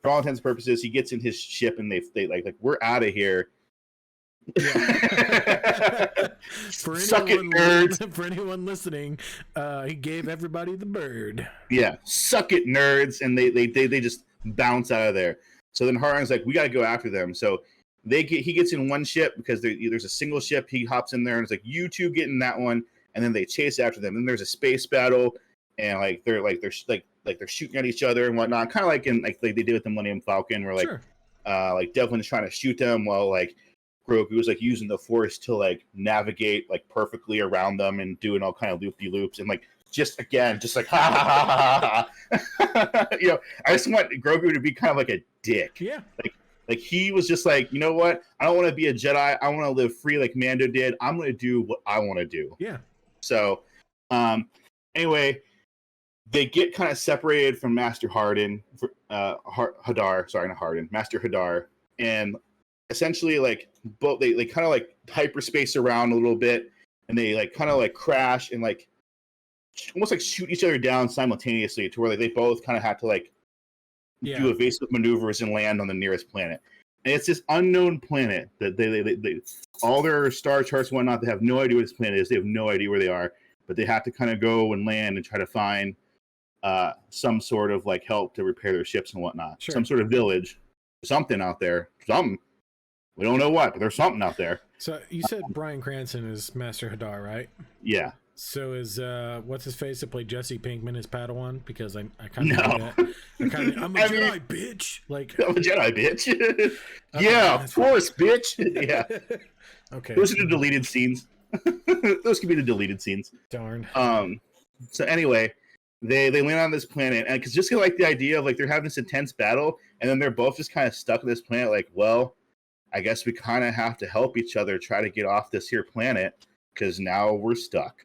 For all intents and purposes, he gets in his ship, and they like we're out of here. Yeah. Suck it, nerds. For anyone listening, he gave everybody the bird. Yeah, suck it, nerds, and they just bounce out of there. So then Harden's like, we got to go after them. So he gets in one ship because there's a single ship. He hops in there and it's like, you two get in that one, and then they chase after them. And there's a space battle, and they're shooting at each other and whatnot, kind of like in like they did with the Millennium Falcon, where like Sure. like Devlin's trying to shoot them while like Grogu's like using the Force to like navigate like perfectly around them and doing all kind of loopy loops and like just like ha ha ha ha ha. I just want Grogu to be kind of like a dick. Yeah. Like he was just like, you know what? I don't want to be a Jedi. I want to live free like Mando did. I'm going to do what I want to do. Yeah. So, anyway, they get kind of separated from Master Hadar. Sorry, not Harden. Master Hadar, and essentially like both they kind of like hyperspace around a little bit, and they like kind of like crash and like almost like shoot each other down simultaneously to where like they both kind of have to like do evasive maneuvers and land on the nearest planet. And it's this unknown planet that they all their star charts and whatnot, they have no idea what this planet is. They have no idea where they are, but they have to kind of go and land and try to find some sort of like help to repair their ships and whatnot. Sure. Some sort of village, something out there, something. We don't know what, but there's something out there. So you said Bryan Cranston is Master Hadar, right? Yeah. So is what's his face that played Jesse Pinkman as Padawan? Because I kind of do that. I'm a Jedi, bitch. Like I'm a Jedi, bitch. Yeah, of course, bitch. Yeah. Okay. Those are the deleted scenes. Those could be the deleted scenes. Darn. So anyway, they land on this planet, and because just like the idea of like they're having this intense battle, and then they're both just kind of stuck on this planet. Like, well, I guess we kind of have to help each other try to get off this here planet because now we're stuck.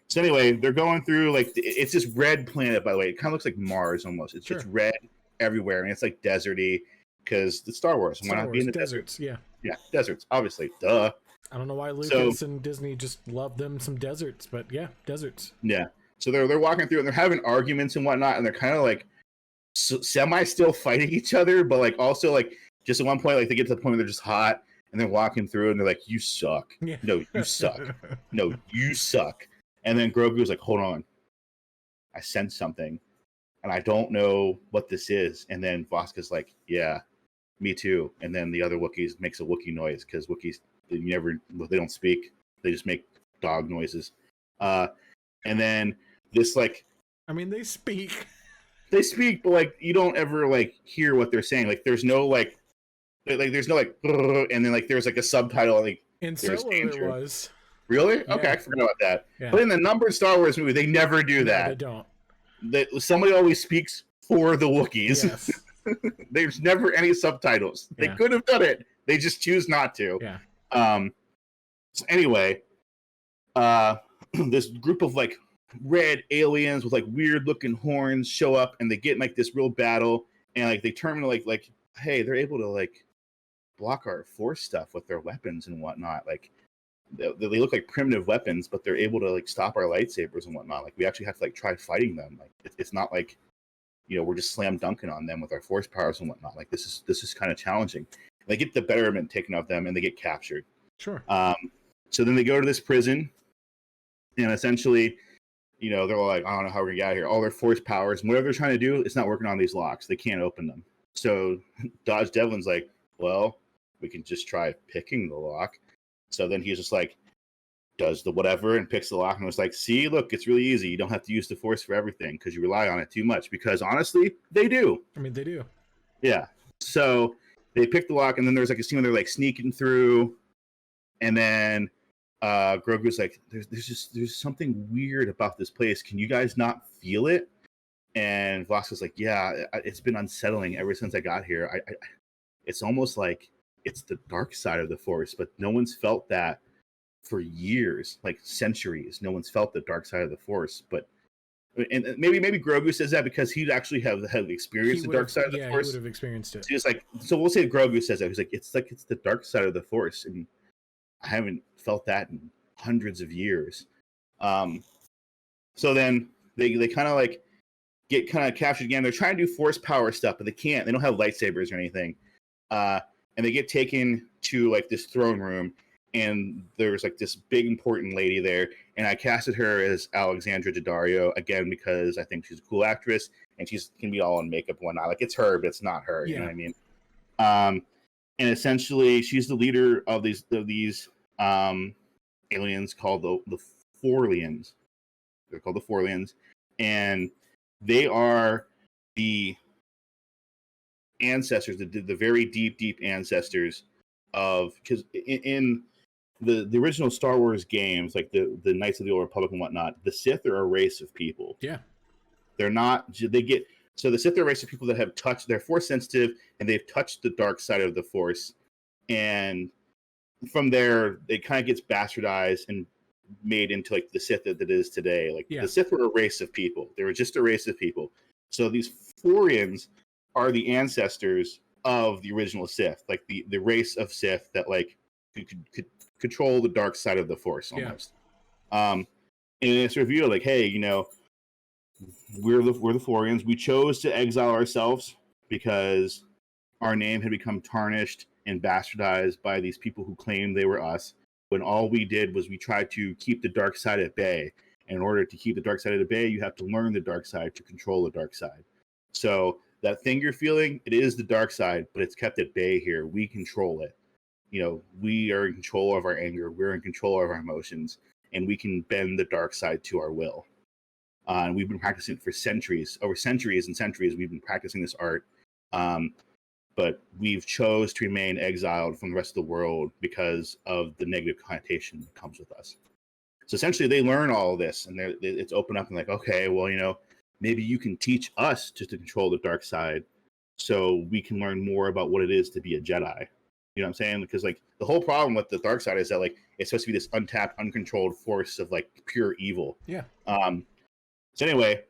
So anyway, they're going through like it's this red planet, by the way. It kind of looks like Mars almost. It's just red everywhere, and it's like deserty because it's Star Wars. Why not be in the deserts? desert? Yeah, deserts, obviously. Duh. I don't know why Lucas and Disney just love them some deserts, but yeah, deserts. Yeah. So they're walking through and they're having arguments and whatnot, and they're kind of like semi still fighting each other, but like also like just at one point like they get to the point where they're just hot. And they're walking through, and they're like, "You suck. Yeah. No, you suck. No, you suck." And then Grogu's like, "Hold on, I sense something, and I don't know what this is." And then Voska's like, "Yeah, me too." And then the other Wookiees makes a Wookiee noise because Wookiees they don't speak; they just make dog noises. And then this like, I mean, they speak, but like you don't ever like hear what they're saying. Like there's no like there's no like and then like there's like a subtitle like in Solo there was. Really? Yeah. Okay, I forgot about that. Yeah. But in the numbered Star Wars movie, they never do that. They don't. Somebody always speaks for the Wookiees. Yes. There's never any subtitles. They could have done it. They just choose not to. Yeah. So anyway, this group of like red aliens with like weird looking horns show up, and they get in like this real battle, and like they turn into like hey, they're able to like block our Force stuff with their weapons and whatnot. Like they look like primitive weapons, but they're able to like stop our lightsabers and whatnot. Like we actually have to like try fighting them. Like it's not like we're just slam dunking on them with our Force powers and whatnot. Like this is kind of challenging. They get the betterment taken of them, and they get captured. Sure. So then they go to this prison, and essentially, they're all like, I don't know how we're gonna get out of here. All their Force powers and whatever they're trying to do, it's not working on these locks. They can't open them. So Dodge Devlin's like, well, we can just try picking the lock. So then he's just like, does the whatever and picks the lock, and was like, see, look, it's really easy. You don't have to use the Force for everything because you rely on it too much. Because honestly, they do. I mean, they do. Yeah. So they pick the lock, and then there's like a scene where they're like sneaking through, and then Grogu's like, there's something weird about this place. Can you guys not feel it? And Voska's like, yeah, it's been unsettling ever since I got here. I it's almost like it's the dark side of the Force, but no one's felt that for years, like centuries. No one's felt the dark side of the Force, but and maybe Grogu says that because he'd actually have experienced the dark side of the Force. He would have experienced it. So he's like, so we'll say Grogu says that. He's like it's the dark side of the Force, and I haven't felt that in hundreds of years. So then they kind of like get kind of captured again. They're trying to do Force power stuff, but they can't. They don't have lightsabers or anything. And they get taken to like this throne room, and there's like this big important lady there, and I casted her as Alexandra Daddario again because I think she's a cool actress, and she's can be all in makeup and whatnot. Like it's her, but it's not her. You know what I mean? And essentially, she's the leader of these aliens called the Forlians, They're called the Forlians, and they are the ancestors, the very deep ancestors of, because in the original Star Wars games, like the Knights of the Old Republic and whatnot, the Sith are a race of people. Yeah. They're not. They get so the Sith are a race of people that have touched. They're Force sensitive, and they've touched the dark side of the Force, and from there, it kind of gets bastardized and made into like the Sith that it is today. Like the Sith were a race of people. They were just a race of people. So these Forians are the ancestors of the original Sith, like the race of Sith that like could control the dark side of the Force almost. And it's revealed like, hey, we're the Forians. We chose to exile ourselves because our name had become tarnished and bastardized by these people who claimed they were us, when all we did was we tried to keep the dark side at bay. And in order to keep the dark side at bay, you have to learn the dark side to control the dark side. So that thing you're feeling, it is the dark side, but it's kept at bay here. We control it. We are in control of our anger. We're in control of our emotions, and we can bend the dark side to our will. And we've been practicing it for centuries, over centuries and centuries. We've been practicing this art. But we've chose to remain exiled from the rest of the world because of the negative connotation that comes with us. So essentially, they learn all of this, and it's open up and like, okay, well, maybe you can teach us just to control the dark side, so we can learn more about what it is to be a Jedi. You know what I'm saying? Because like the whole problem with the dark side is that like it's supposed to be this untapped, uncontrolled force of like pure evil. Yeah. So anyway,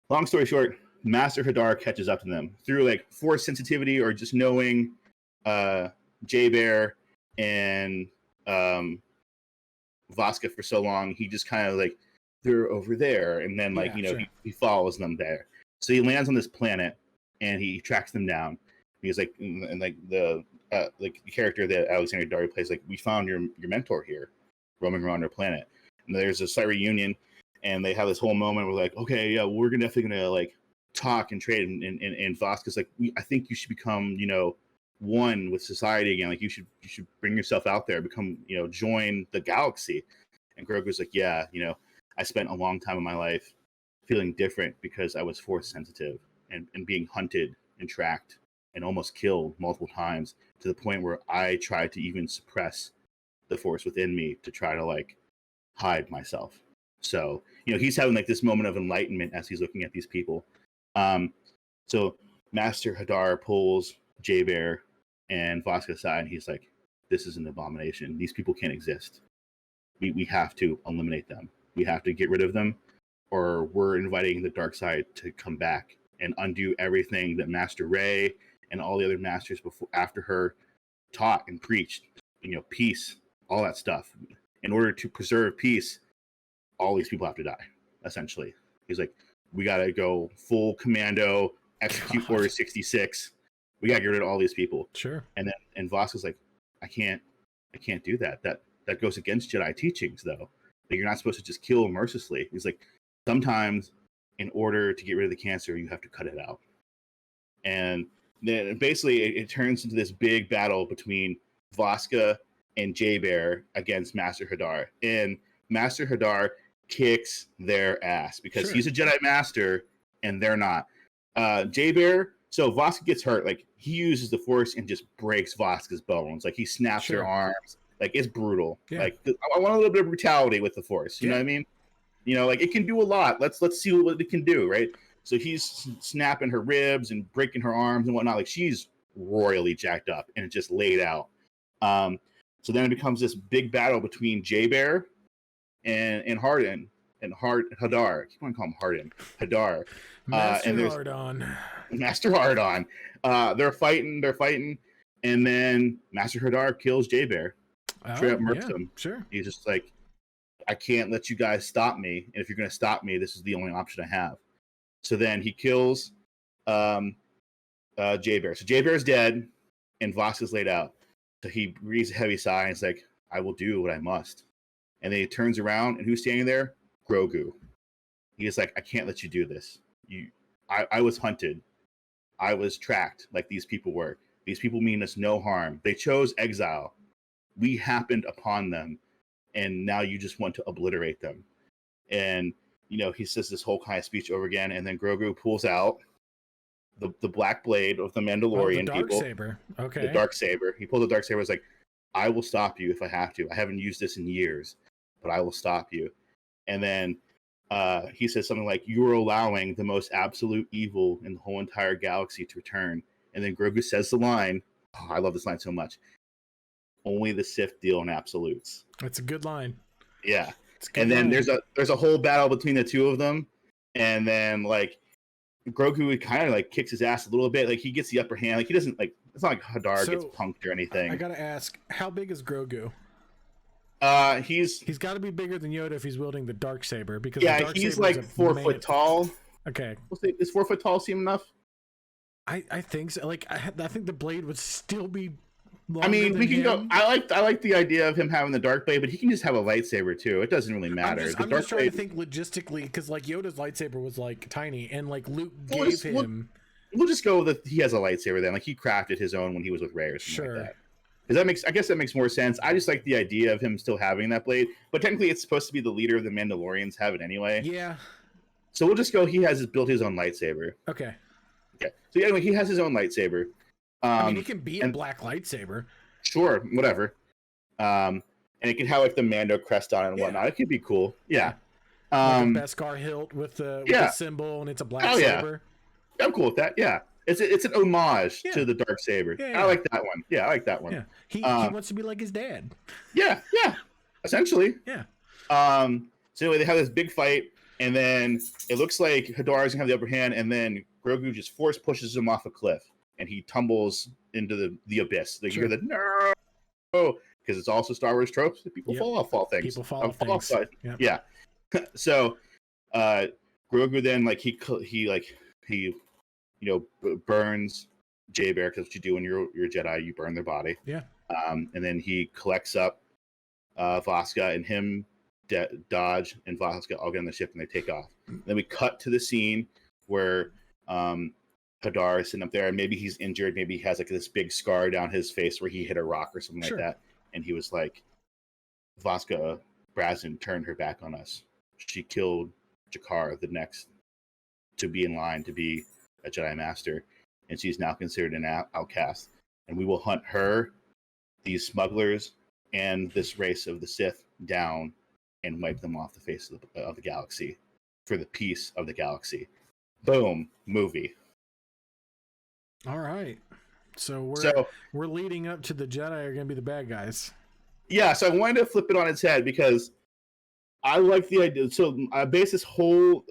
long story short, Master Hadar catches up to them through like Force sensitivity or just knowing J-Bear and Voska for so long. He just kind of like, they're over there, and then like sure. he follows them there. So he lands on this planet and he tracks them down. He's like, and like the character that Alexander Daddario plays, like, we found your mentor here, roaming around our planet. And there's a slight reunion, and they have this whole moment where like, okay, yeah, we're definitely gonna like talk and trade. And Voska's like, I think you should become, one with society again. Like you should bring yourself out there, become, join the galaxy. And Grogu's like, yeah, I spent a long time of my life feeling different because I was Force sensitive and being hunted and tracked and almost killed multiple times, to the point where I tried to even suppress the Force within me to try to like hide myself. So, he's having like this moment of enlightenment as he's looking at these people. So Master Hadar pulls J-Bear and Voska aside, and he's like, this is an abomination. These people can't exist. We have to eliminate them. We have to get rid of them, or we're inviting the dark side to come back and undo everything that Master Rey and all the other masters after her taught and preached. Peace, all that stuff. In order to preserve peace, all these people have to die, essentially. He's like, we got to go full commando, execute Order 66. We got to get rid of all these people. Sure. And Voska's like, I can't do that. That goes against Jedi teachings, though. That you're not supposed to just kill mercilessly. He's like, sometimes in order to get rid of the cancer, you have to cut it out. And then basically it turns into this big battle between Voska and J-Bear against Master Hadar. And Master Hadar kicks their ass because sure. he's a Jedi Master and they're not. J-Bear, so Voska gets hurt. Like, he uses the Force and just breaks Voska's bones. Like, he snaps sure. her arms. Like, it's brutal. Yeah. Like, I want a little bit of brutality with the Force. You know what I mean? Like, it can do a lot. Let's see what it can do, right? So he's snapping her ribs and breaking her arms and whatnot. Like, she's royally jacked up and just laid out. So then it becomes this big battle between J-Bear and Hardin and Hadar. I keep on calling him Hardin. Hadar. Master Hardon. Master Hardon. They're fighting, and then Master Hadar kills J-Bear. Straight up murks him. Sure. He's just like, I can't let you guys stop me. And if you're going to stop me, this is the only option I have. So then he kills J-Bear. So J-Bear's dead, and Voska's laid out. So he breathes a heavy sigh, and he's like, I will do what I must. And then he turns around, and who's standing there? Grogu. He's like, I can't let you do this. I was hunted. I was tracked like these people were. These people mean us no harm. They chose exile. We happened upon them, and now you just want to obliterate them. and he says this whole kind of speech over again, and then Grogu pulls out the black blade of the Mandalorian the people. Darksaber. Okay. The Darksaber. He pulled the Darksaber. Was like, I will stop you if I have to. I haven't used this in years, but I will stop you. And then he says something like, "You are allowing the most absolute evil in the whole entire galaxy to return." And then Grogu says the line. Oh, I love this line so much. Only the Sith deal in absolutes. That's a good line. Yeah. And then there's a whole battle between the two of them, and then like Grogu kind of like kicks his ass a little bit. Like he gets the upper hand. Like he doesn't like. It's not like Hadar gets punked or anything. I gotta ask, how big is Grogu? He's got to be bigger than Yoda if he's wielding the Darksaber, because he's like 4 foot tall. Okay, is 4 foot tall seem enough? I think so. Like I think the blade would still be. I mean, we can go. I like the idea of him having the dark blade, but he can just have a lightsaber too. It doesn't really matter. I'm just trying to think logistically, because like Yoda's lightsaber was like tiny, and like Luke gave him. We'll just go with he has a lightsaber then. Like he crafted his own when he was with Rey or something like that. Because I guess that makes more sense. I just like the idea of him still having that blade, but technically it's supposed to be the leader of the Mandalorians have it anyway. Yeah. So we'll just go. He has built his own lightsaber. Okay. Okay. So anyway, he has his own lightsaber. I mean, it can be a black lightsaber. Sure, whatever. And it can have like the Mando crest on it and whatnot. It could be cool. Yeah. Like a Beskar hilt with the symbol, and it's a black saber. Yeah. I'm cool with that. Yeah. It's an homage to the dark saber. I like that one. Yeah, I like that one. Yeah. He wants to be like his dad. Yeah. Essentially. Yeah. So anyway, they have this big fight, and then it looks like Hadar's gonna have the upper hand, and then Grogu just force pushes him off a cliff, and he tumbles into the abyss. Like you hear the no, because it's also Star Wars tropes. People fall off things. People fall off things. Yeah. So Grogu then he burns J-Bear, because what you do when you're a Jedi, you burn their body. Yeah. And then he collects up Vasca, and him, Dodge, and Vasca all get on the ship, and they take off. Then we cut to the scene where Hadar is sitting up there, and maybe he's injured. Maybe he has like this big scar down his face where he hit a rock or something like that. And he was like, Vasca Brazen turned her back on us. She killed Jakar, the next to be in line to be a Jedi Master, and she's now considered an outcast. And we will hunt her, these smugglers, and this race of the Sith down and wipe them off the face of the galaxy for the peace of the galaxy. Boom, movie. All right. So we're leading up to the Jedi are going to be the bad guys. Yeah, so I wanted to flip it on its head because I like the idea. So I base this whole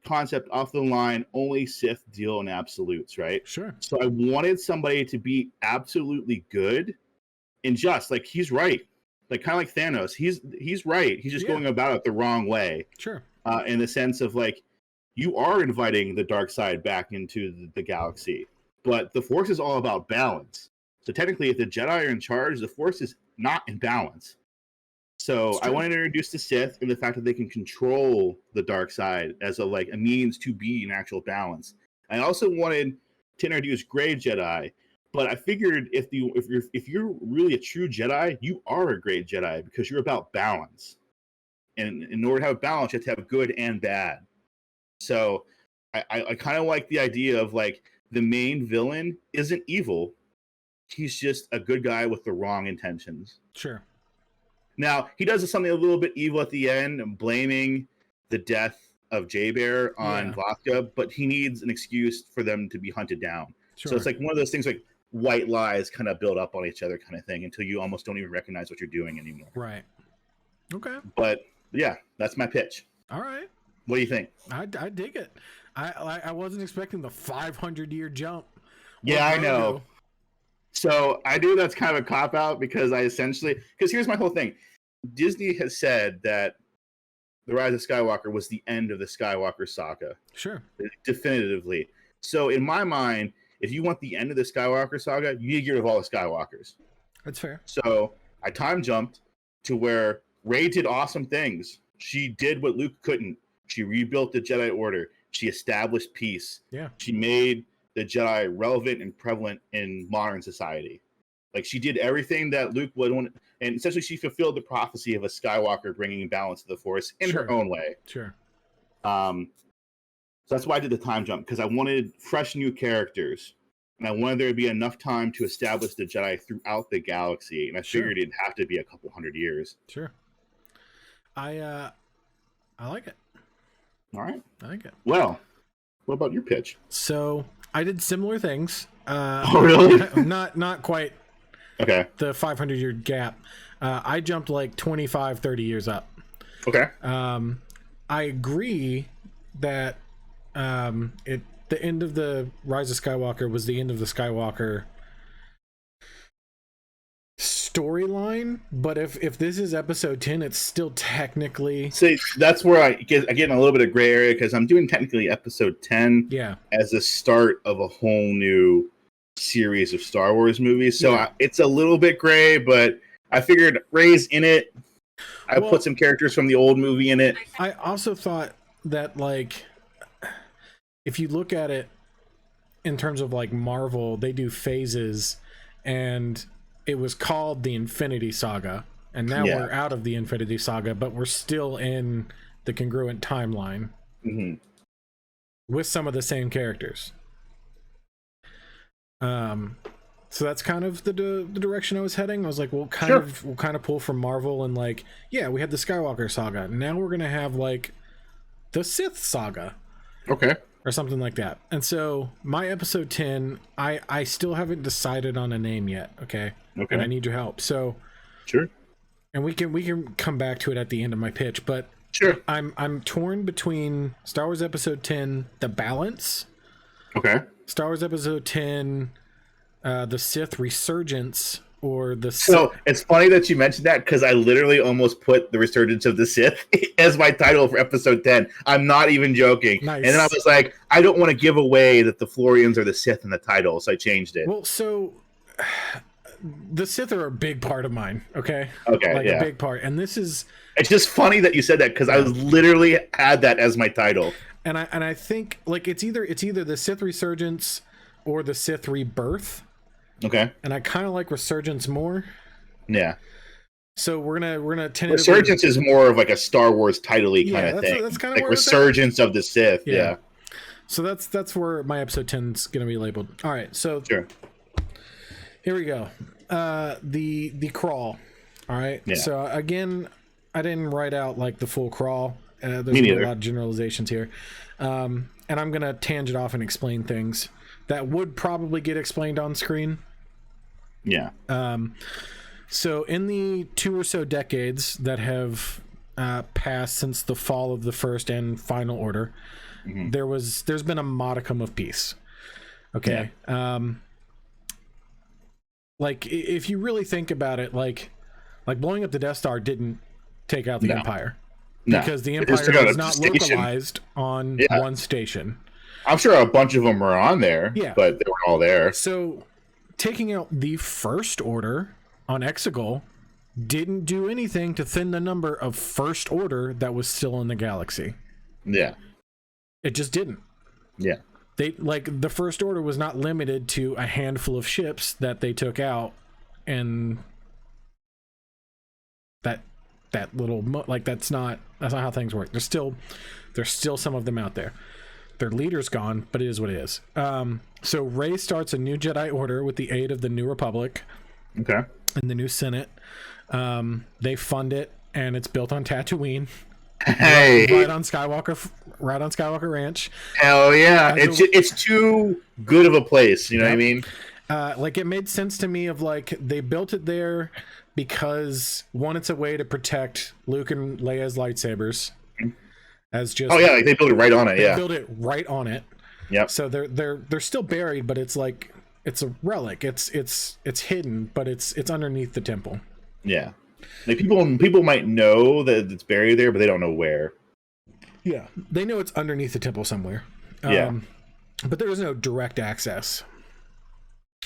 concept off the line, only Sith deal in absolutes, right? Sure. So I wanted somebody to be absolutely good and just. Like, he's right. Like, kind of like Thanos. He's right. He's just going about it the wrong way. Sure. In the sense of, like, you are inviting the dark side back into the galaxy. But the Force is all about balance. So technically, if the Jedi are in charge, the Force is not in balance. So I wanted to introduce the Sith and the fact that they can control the dark side as a means to be in actual balance. I also wanted to introduce Grey Jedi, but I figured if you're really a true Jedi, you are a great Jedi because you're about balance. And in order to have balance, you have to have good and bad. So I kind of like the idea of like the main villain isn't evil. He's just a good guy with the wrong intentions. Sure. Now, he does something a little bit evil at the end, blaming the death of J-Bear on Vasca, but he needs an excuse for them to be hunted down. Sure. So it's like one of those things like white lies kind of build up on each other kind of thing until you almost don't even recognize what you're doing anymore. Right. Okay. But yeah, that's my pitch. All right. What do you think? I dig it. I wasn't expecting the 500-year jump. Yeah, I know. So I do that's kind of a cop-out because here's my whole thing. Disney has said that The Rise of Skywalker was the end of the Skywalker saga. Sure. Definitively. So in my mind, if you want the end of the Skywalker saga, you need to get rid of all the Skywalkers. That's fair. So I time jumped to where Rey did awesome things. She did what Luke couldn't. She rebuilt the Jedi Order. She established peace. Yeah. She made the Jedi relevant and prevalent in modern society. Like, she did everything that Luke would want. and essentially she fulfilled the prophecy of a Skywalker bringing balance to the Force in her own way. Sure. So that's why I did the time jump, because I wanted fresh new characters, and I wanted there to be enough time to establish the Jedi throughout the galaxy, and I figured it'd have to be a couple hundred years. Sure. I like it. All right. I like it. Well, what about your pitch? So I did similar things. Oh, really? Not quite. Okay. The 500-year gap. I jumped like 25, 30 years up. Okay. I agree that the end of the Rise of Skywalker was the end of the Skywalker storyline, but if this is episode 10, it's still technically... See, that's where I get in a little bit of gray area, because I'm doing technically episode 10 as the start of a whole new series of Star Wars movies. So it's a little bit gray, but I figured Rey's in it. I put some characters from the old movie in it. I also thought that, like, if you look at it in terms of like Marvel, they do phases, and it was called the Infinity Saga, and now we're out of the Infinity Saga, but we're still in the congruent timeline with some of the same characters. So that's kind of the direction I was heading. I was like, we'll kind of pull from Marvel, and like, we had the Skywalker saga. Now we're gonna have like the Sith saga, or something like that. And so my episode 10, I still haven't decided on a name yet. Okay. And I need your help. So and we can come back to it at the end of my pitch, but I'm torn between Star Wars Episode 10, The Balance. Star Wars Episode 10, The Sith Resurgence, or the... So it's funny that you mentioned that, because I literally almost put The Resurgence of the Sith as my title for episode 10. I'm not even joking. Nice. And then I was like, I don't want to give away that the Florians are the Sith in the title, so I changed it. Well, so the Sith are a big part of mine, okay? A big part. And this is... It's just funny that you said that, because I was literally had that as my title. And I think like it's either the Sith Resurgence or the Sith Rebirth. And I kind of like Resurgence more. So we're gonna tentatively... Resurgence is more of like a Star Wars title-y kind of thing. That's kind of like Resurgence of the Sith. So that's where my episode 10 is gonna be labeled. All right, so here we go. The crawl. All right. So again, I didn't write out like the full crawl. There's a lot of generalizations here, and I'm gonna tangent off and explain things that would probably get explained on screen. So in the 2 or so decades that have passed since the fall of the First and Final Order, there's been a modicum of peace. Like if you really think about it, like blowing up the Death Star didn't take out the Empire. Because the Empire was not localized on one station. I'm sure a bunch of them were on there, but they weren't all there. So taking out the First Order on Exegol didn't do anything to thin the number of First Order that was still in the galaxy. It just didn't. They like the First Order was not limited to a handful of ships that they took out, and that little that's not how things work. There's still some of them out there. Their leader's gone, but it is what it is. So Rey starts a new Jedi Order with the aid of the New Republic and the new Senate. They fund it, and it's built on Tatooine. Right on Skywalker Ranch. Hell yeah. It's too good of a place, you know what I mean? Like it made sense to me of like they built it there because one, it's a way to protect Luke and Leia's lightsabers. As just like they built it right on it. They built it right on it. So they're still buried, but it's like it's a relic. It's hidden, but it's underneath the temple. Like people might know that it's buried there, but they don't know where. They know it's underneath the temple somewhere. But there is no direct access.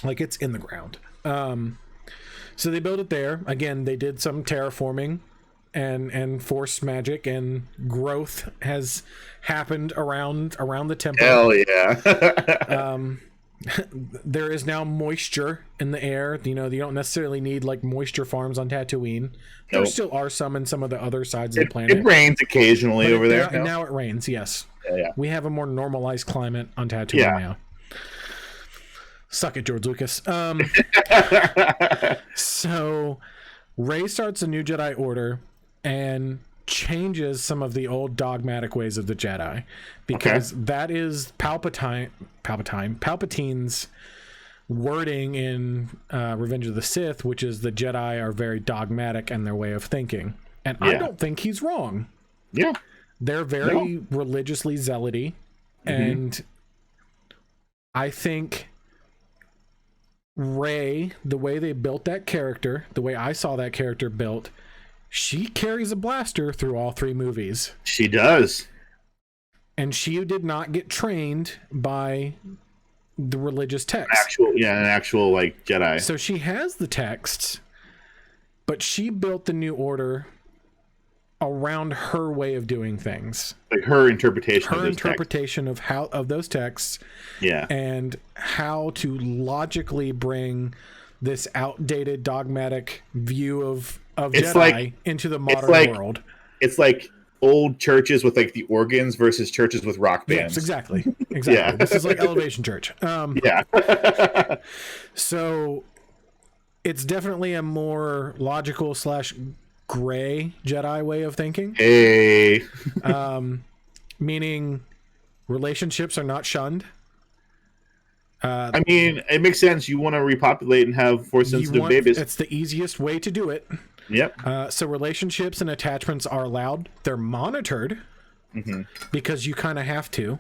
Like it's in the ground. So they built it there. Again, they did some terraforming and force magic, and growth has happened around the temple. Hell yeah. There is now moisture in the air. You don't necessarily need like moisture farms on Tatooine. There still are some in some of the other sides of the planet. It rains occasionally over there. Now it rains, yes. Yeah. We have a more normalized climate on Tatooine now. Suck it, George Lucas. So Rey starts a new Jedi Order and changes some of the old dogmatic ways of the Jedi, because that is Palpatine's wording in Revenge of the Sith, which is the Jedi are very dogmatic in their way of thinking. And I don't think he's wrong. Yeah. They're very religiously zealoty, and I think Rey, the way they built that character, the way I saw that character built, she carries a blaster through all 3 movies. She does. And she did not get trained by the religious text. An actual like Jedi. So she has the texts, but she built the New Order around her way of doing things, like her interpretation of those texts, and how to logically bring this outdated dogmatic view of Jedi into the modern world. It's like old churches with like the organs versus churches with rock bands. Yes, exactly. This is like Elevation Church. So it's definitely a more logical / gray Jedi way of thinking. Meaning relationships are not shunned. I mean, it makes sense. You want to repopulate and have force sensitive babies. It's the easiest way to do it. Yep. So relationships and attachments are allowed. They're monitored because you kind of have to.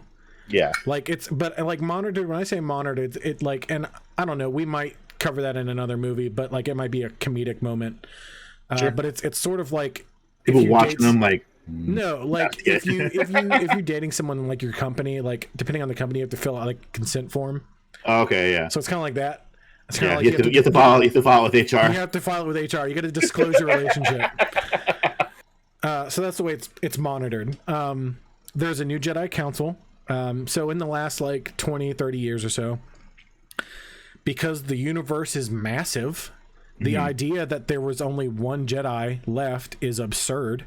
Yeah. But monitored. When I say monitored, it like, and I don't know, we might cover that in another movie, but like it might be a comedic moment. Sure. But it's sort of like people watching them like. No, like if you're dating someone in like your company, like depending on the company, you have to fill out like a consent form. Okay, yeah. So it's kind of like that. It's kind of like you have to file it with HR. You have to file it with HR. You got to disclose your relationship. So that's the way it's monitored. There's a new Jedi Council. So in the last like 20, 30 years or so, because the universe is massive, the idea that there was only one Jedi left is absurd.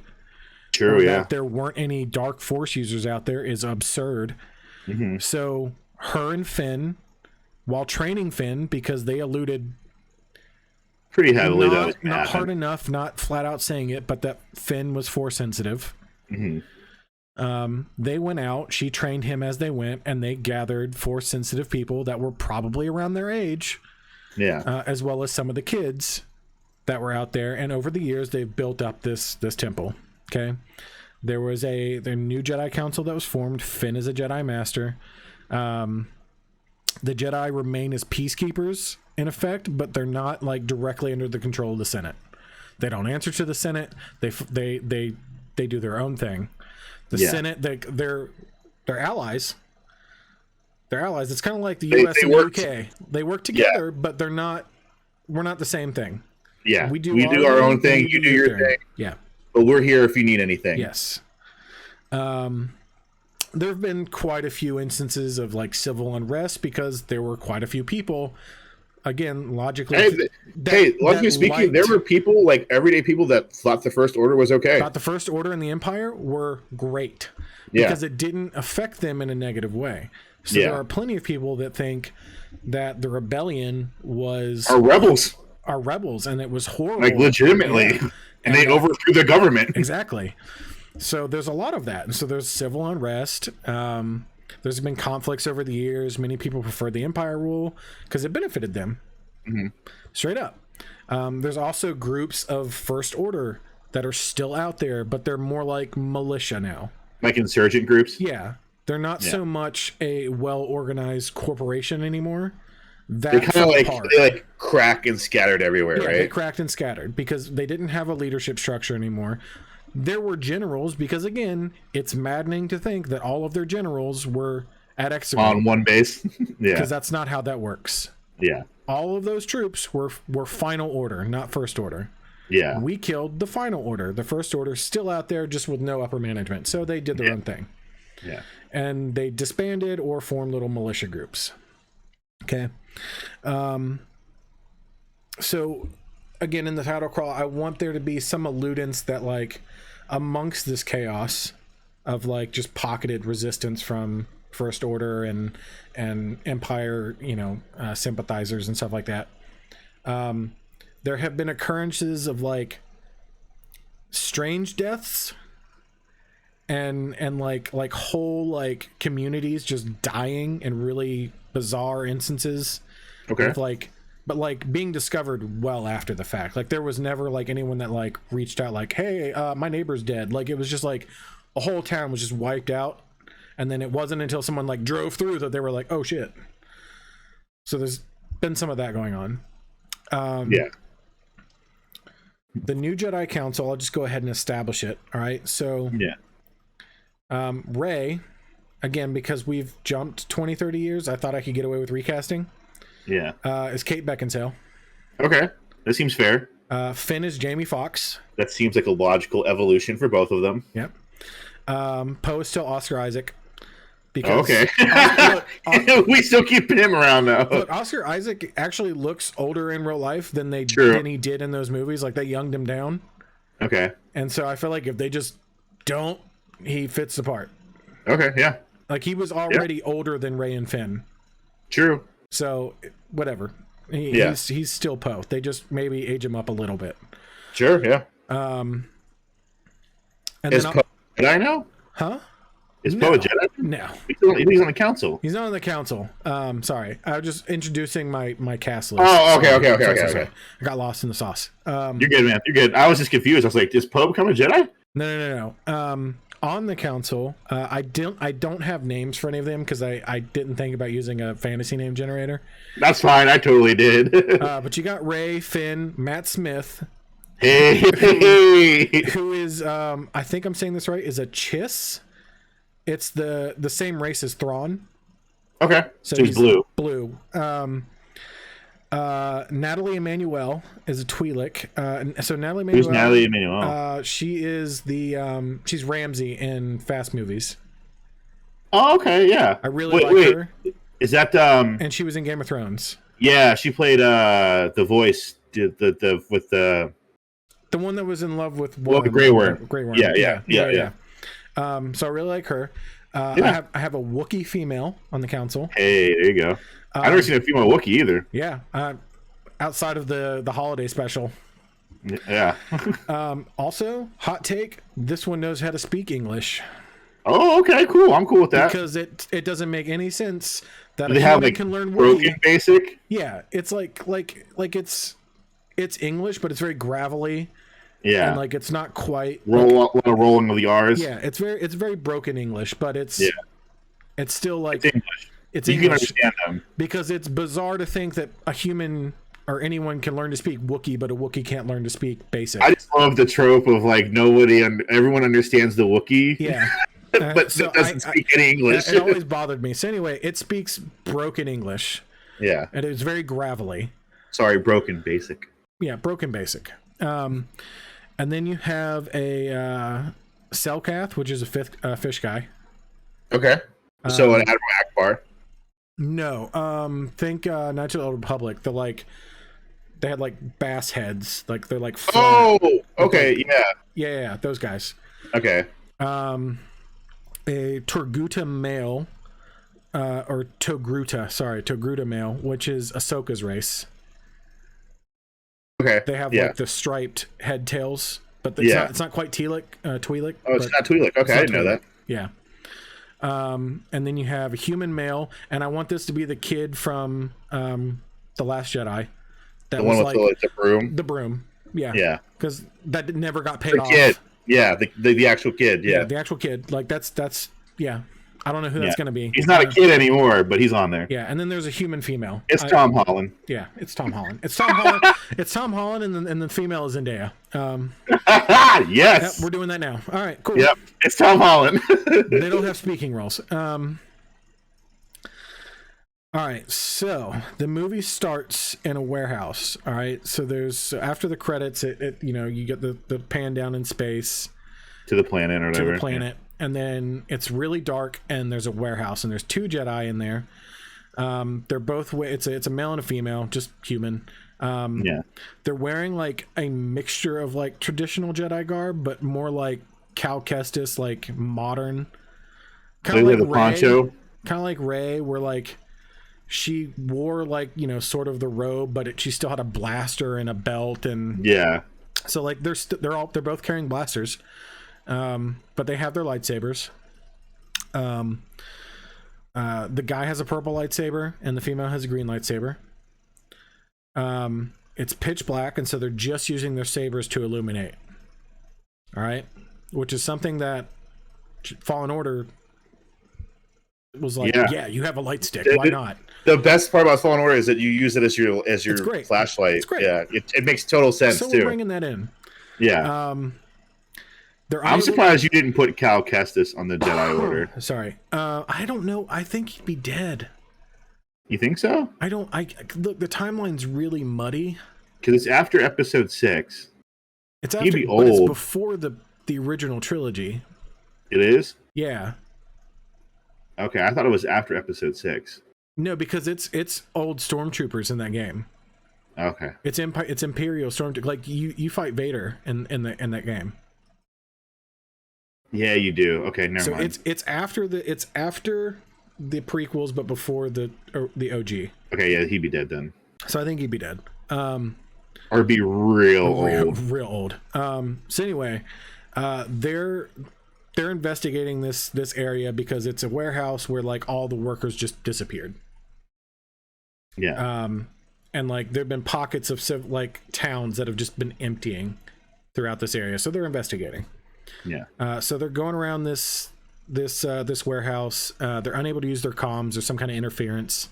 True, yeah. That there weren't any dark force users out there is absurd. So her and Finn, while training Finn, because they alluded pretty heavily not hard enough, not flat out saying it, but that Finn was force sensitive. They went out, she trained him as they went, and they gathered force sensitive people that were probably around their age, as well as some of the kids that were out there. And over the years they've built up this temple. Okay, there was the new Jedi Council that was formed. Finn is a Jedi Master. The Jedi remain as peacekeepers in effect, but they're not like directly under the control of the Senate. They don't answer to the Senate. They do their own thing. The Senate, they're allies. They're allies. It's kind of like the U.S. and the UK. They work together, but we're not the same thing. Yeah, we do our own thing. You do your thing. Yeah. But we're here if you need anything. Yes. There have been quite a few instances of like civil unrest because there were quite a few people. Again, logically. Logically speaking, there were people, like everyday people, that thought the First Order was okay. Thought the First Order and the Empire were great because it didn't affect them in a negative way. So there are plenty of people that think that the rebellion are rebels, and it was horrible, like legitimately, and they overthrew the government. Exactly. So there's a lot of that, and so there's civil unrest. There's been conflicts over the years. Many people prefer the Empire rule because it benefited them. Straight up. There's also groups of First Order that are still out there, but they're more like militia now. Like insurgent groups? Yeah. They're not so much a well-organized corporation anymore. They kind of like crack and scattered everywhere, right? They cracked and scattered because they didn't have a leadership structure anymore. There were generals because, again, it's maddening to think that all of their generals were at Exegol. On one base? Because that's not how that works. Yeah. All of those troops were Final Order, not First Order. Yeah. We killed the Final Order. The First Order is still out there just with no upper management. So they did their own thing. Yeah. And they disbanded or formed little militia groups. Okay. So again, in the title crawl, I want there to be some alludance that like amongst this chaos of like just pocketed resistance from First Order and Empire, sympathizers and stuff like that. There have been occurrences of like strange deaths and like whole like communities just dying in really bizarre instances. Okay. With like, but like being discovered well after the fact. Like there was never like anyone that like reached out like, hey, my neighbor's dead. Like it was just like a whole town was just wiped out, and then it wasn't until someone like drove through that they were like, oh shit. So there's been some of that going on. Yeah. The new Jedi Council, I'll just go ahead and establish it. All right. So yeah. Rey, again, because we've jumped 20, 30 years, I thought I could get away with recasting. Yeah. Is Kate Beckinsale. Okay. That seems fair. Finn is Jamie Foxx. That seems like a logical evolution for both of them. Yep. Poe is still Oscar Isaac. Because okay. We still keep him around though. Look, Oscar Isaac actually looks older in real life than he did in those movies. Like they younged him down. Okay. And so I feel like if they just don't, he fits the part. Okay, yeah. Like he was already older than Rey and Finn. True. So whatever. He's still Poe. They just maybe age him up a little bit. Sure, yeah. And is Poe a Jedi now? Huh? Is Poe a Jedi? No. He's on the council. He's not on the council. Sorry. I was just introducing my cast list. Oh, okay. I got lost in the sauce. You're good, man. You're good. I was just confused. I was like, does Poe become a Jedi? No. On the council, I don't have names for any of them because I didn't think about using a fantasy name generator. That's fine. I totally did. But you got Rey, Finn, Matt Smith. Hey. Who is, I think I'm saying this right, is a Chiss. It's the same race as Thrawn. Okay. So he's blue. Blue. Natalie Emmanuel is a Twi'lek. So Natalie Emmanuel. Who's Natalie Emmanuel? She is she's Ramsey in Fast movies. Oh, okay, yeah. I really like her. Is that And she was in Game of Thrones. Yeah, she played the voice with the one that was in love with Worm. the Grey Worm. Grey Worm. Yeah. So I really like her. I have a Wookiee female on the council. Hey, there you go. I've never seen a female Wookiee either. Yeah, outside of the holiday special. Yeah. Also, hot take: this one knows how to speak English. Oh, okay, cool. I'm cool with that because it doesn't make any sense that they have like can learn broken Wookiee. Basic. Yeah, it's like it's English, but it's very gravelly. Yeah, and like it's not quite rolling of the R's. Yeah, it's very broken English, but it's still like it's English. It's you English can understand them because it's bizarre to think that a human or anyone can learn to speak Wookiee, but a Wookiee can't learn to speak Basic. I just love the trope of like everyone understands the Wookiee. Yeah. But it doesn't speak any English. It always bothered me. So anyway, it speaks broken English. Yeah. And it's very gravelly. Sorry, broken Basic. Yeah, broken Basic. And then you have a Selkath, which is a fish guy. Okay. So an Admiral Akbar. No. Think Knights of the Old Republic. They had like bass heads. Like they're like flat. Oh, okay, like, yeah. Yeah, those guys. Okay. A Torguta male, or Togruta male, which is Ahsoka's race. Okay. They have like the striped head tails, but it's not quite Twi'lek. Oh, it's not Twi'lek. Okay, I didn't know that. Yeah. And then you have a human male, and I want this to be the kid from The Last Jedi. The one with the broom. The broom. Yeah. Yeah. Because that never got paid off. The kid. Yeah, the actual kid. Yeah. The actual kid. Like that's yeah. I don't know who that's going to be. He's not a kid anymore, but he's on there. Yeah, and then there's a human female. It's Tom Holland. Yeah, it's Tom Holland. It's Tom Holland. It's Tom Holland, and the female is Zendaya. Yes. Yep, we're doing that now. All right, cool. Yep, it's Tom Holland. They don't have speaking roles. All right, so the movie starts in a warehouse. All right, so after the credits, you get the pan down in space to the planet or whatever. To the planet. Yeah. And then it's really dark, and there's a warehouse, and there's two Jedi in there. They're both it's a male and a female, just human. Yeah. They're wearing like a mixture of like traditional Jedi garb, but more like Cal Kestis, like modern. Kind of like the Rey, poncho. kind of like Rey, where like she wore like, you know, sort of the robe, but she still had a blaster and a belt, and Yeah. so like they're both carrying blasters, but they have their lightsabers. The guy has a purple lightsaber and the female has a green lightsaber. It's pitch black, and so they're just using their sabers to illuminate. All right, which is something that Fallen Order was like, yeah, you have a light stick. Why not? The best part about Fallen Order is that you use it as your flashlight. It's great. Yeah, it makes total sense so too. We're bringing that in. Yeah. I'm surprised you didn't put Cal Kestis on the Jedi Order. Sorry. I don't know. I think he'd be dead. You think so? Look, the timeline's really muddy. Because it's after Episode 6. It's after, he'd be but old. it's before the original trilogy. It is? Yeah. Okay, I thought it was after Episode 6. No, because it's old stormtroopers in that game. Okay. It's Imperial stormtroopers. Like you fight Vader in that game. Yeah, you do. Okay, never mind. It's after the prequels, but before the OG. Okay, yeah, he'd be dead then. So I think he'd be dead. Or be real old. Real old. So anyway, they're investigating this area because it's a warehouse where like all the workers just disappeared. Yeah. And like there've been pockets of like towns that have just been emptying throughout this area, so they're investigating. Yeah. So they're going around this warehouse. They're unable to use their comms. There's some kind of interference.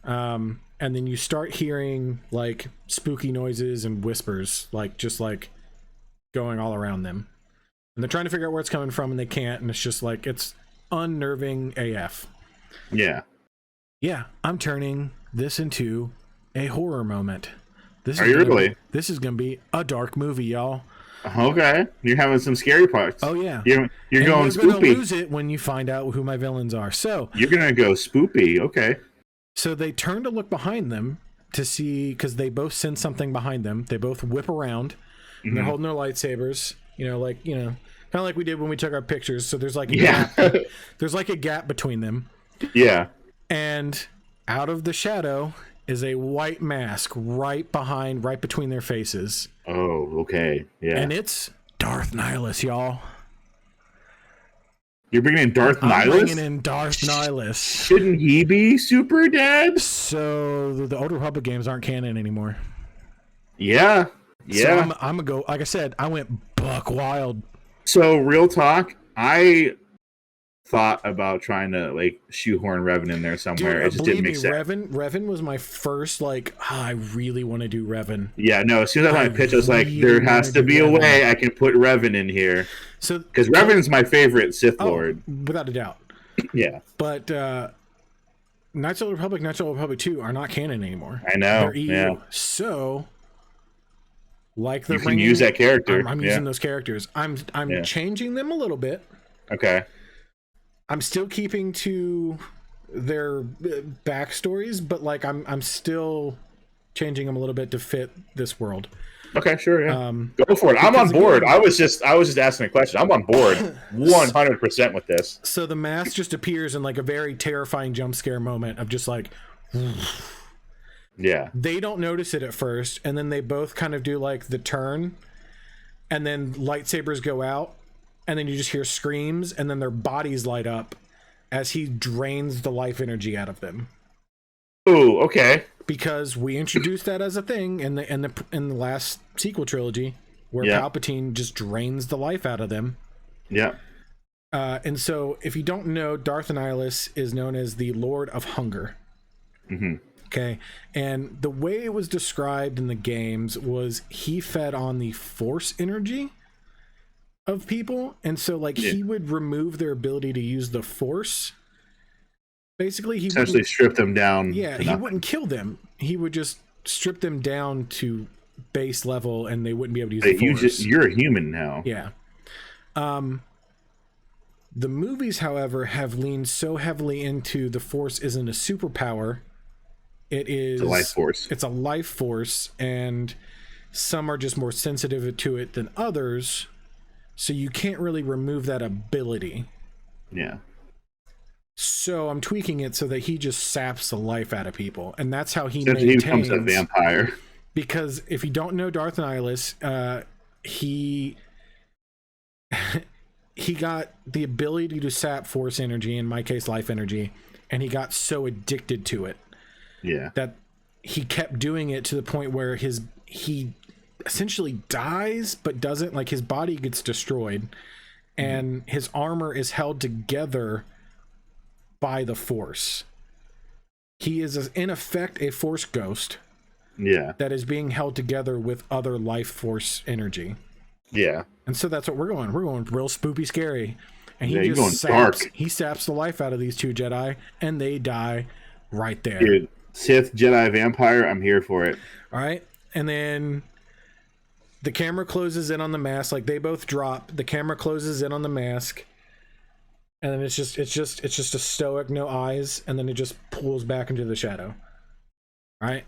And then you start hearing like spooky noises and whispers, like just like going all around them. And they're trying to figure out where it's coming from, and they can't. And it's just like, it's unnerving AF. Yeah. Yeah, I'm turning this into a horror moment. Are you really? This is going to be a dark movie, y'all. Okay, you're having some scary parts. Oh yeah, you're going spoopy. You're gonna lose it when you find out who my villains are. So you're gonna go spoopy. Okay. So they turn to look behind them to see, because they both sense something behind them. They both whip around. And they're holding their lightsabers. You know, kind of like we did when we took our pictures. So there's like a gap. There's like a gap between them. Yeah. And out of the shadow is a white mask right between their faces. Oh, okay. Yeah. And it's Darth Nihilus, y'all. You're bringing in Darth Nihilus? I'm bringing in Darth Nihilus. Shouldn't he be super dead? So the Old Republic games aren't canon anymore. Yeah. Yeah. So I'm gonna go, like I said, I went buck wild. So real talk, I thought about trying to like shoehorn Revan in there somewhere. Dude, it just didn't make sense. Revan was my first I really want to do Revan. Yeah, no, as soon as I pitched, I was like, there has to be a way I can put Revan in here. So because Revan's my favorite Sith Lord. Without a doubt. Yeah. But Knights of the Republic, Knights of the Republic 2 are not canon anymore. I know. They're EU. Yeah. So like they're you can use that character. I'm using those characters. I'm changing them a little bit. Okay. I'm still keeping to their backstories, but like I'm still changing them a little bit to fit this world. Okay, sure. Yeah. Go for it. I'm on board. Again, I was just asking a question. I'm on board 100% with this. So the mask just appears in like a very terrifying jump scare moment of just like, yeah. They don't notice it at first, and then they both kind of do like the turn, and then lightsabers go out. And then you just hear screams, and then their bodies light up as he drains the life energy out of them. Oh, okay. Because we introduced that as a thing in the last sequel trilogy, where Palpatine just drains the life out of them. Yeah. And so, if you don't know, Darth Nihilus is known as the Lord of Hunger. Mm-hmm. Okay, and the way it was described in the games was he fed on the Force energy of people, and so like he would remove their ability to use the Force. Basically, he essentially strip them down. Yeah, he wouldn't kill them. He would just strip them down to base level, and they wouldn't be able to use the Force. You're a human now. Yeah. The movies, however, have leaned so heavily into the Force isn't a superpower. It's a life force. It's a life force, and some are just more sensitive to it than others. So you can't really remove that ability. Yeah. So I'm tweaking it so that he just saps the life out of people, and that's how he He becomes a vampire. Because if you don't know Darth Nihilus, he he got the ability to sap Force energy, in my case, life energy, and he got so addicted to it, that he kept doing it to the point where he essentially dies, but doesn't, like, his body gets destroyed, and his armor is held together by the Force. He is in effect a Force ghost that is being held together with other life force energy. And so that's what we're going real spoopy scary, and he just saps the life out of these two Jedi, and they die right there. Dude, Sith, Jedi, vampire, I'm here for it. All right, and then the camera closes in on the mask, like they both drop, the camera closes in on the mask, and then it's just a stoic, no eyes, and then it just pulls back into the shadow. All right,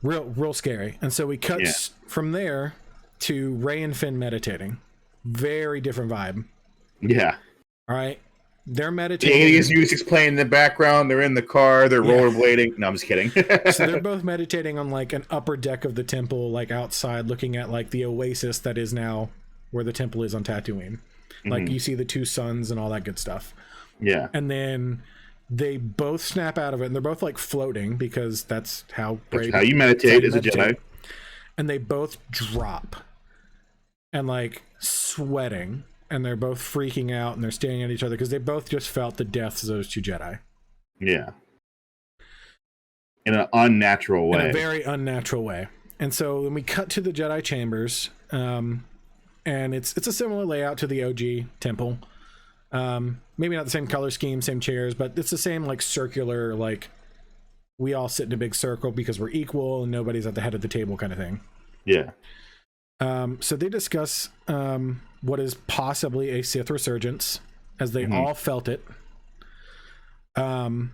real scary. And so we cut from there to Rey and Finn meditating. Very different vibe. All right, they're meditating. The 80s music's playing in the background. They're in the car. They're rollerblading. No, I'm just kidding. So they're both meditating on like an upper deck of the temple, like outside, looking at like the oasis that is now where the temple is on Tatooine. Like you see the two suns and all that good stuff. And then they both snap out of it, and they're both like floating, because that's how you meditate as a Jedi. And they both drop and like sweating, and they're both freaking out, and they're staring at each other because they both just felt the deaths of those two Jedi. In an unnatural way. In a very unnatural way. And so when we cut to the Jedi chambers, and it's a similar layout to the OG temple. Maybe not the same color scheme, same chairs, but it's the same like circular, like we all sit in a big circle because we're equal and nobody's at the head of the table kind of thing. So they discuss what is possibly a Sith resurgence, as they all felt it. And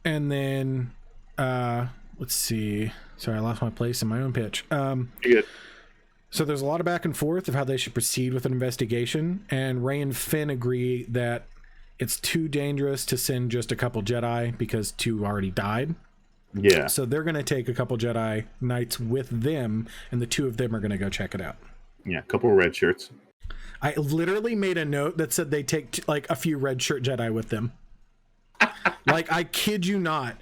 then let's see. Sorry, I lost my place in my own pitch. You're good. So there's a lot of back and forth of how they should proceed with an investigation, and Rey and Finn agree that it's too dangerous to send just a couple Jedi because two already died. So they're going to take a couple Jedi Knights with them, and the two of them are going to go check it out. A couple of red shirts. I literally made a note that said they take like a few red shirt Jedi with them. Like, I kid you not.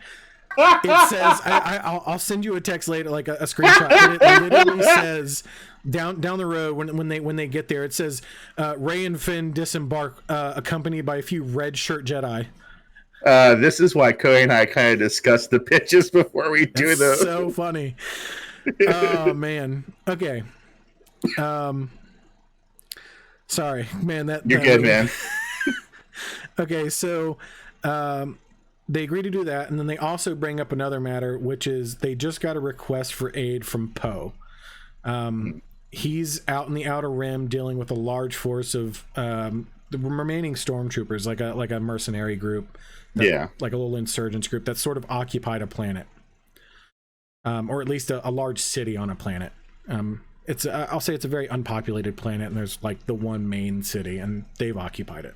It says, I'll send you a text later, like a screenshot. But it literally says down the road when they get there, it says Rey and Finn disembark, accompanied by a few red shirt Jedi. This is why Cody and I kind of discussed the pitches before we do those. So funny. Oh man. Okay. Sorry, man. You're good, man. Okay, so they agree to do that, and then they also bring up another matter, which is they just got a request for aid from Poe. He's out in the Outer Rim dealing with a large force of the remaining stormtroopers, like a mercenary group, like a little insurgents group that's sort of occupied a planet, or at least a large city on a planet. I'll say it's a very unpopulated planet, and there's like the one main city, and they've occupied it,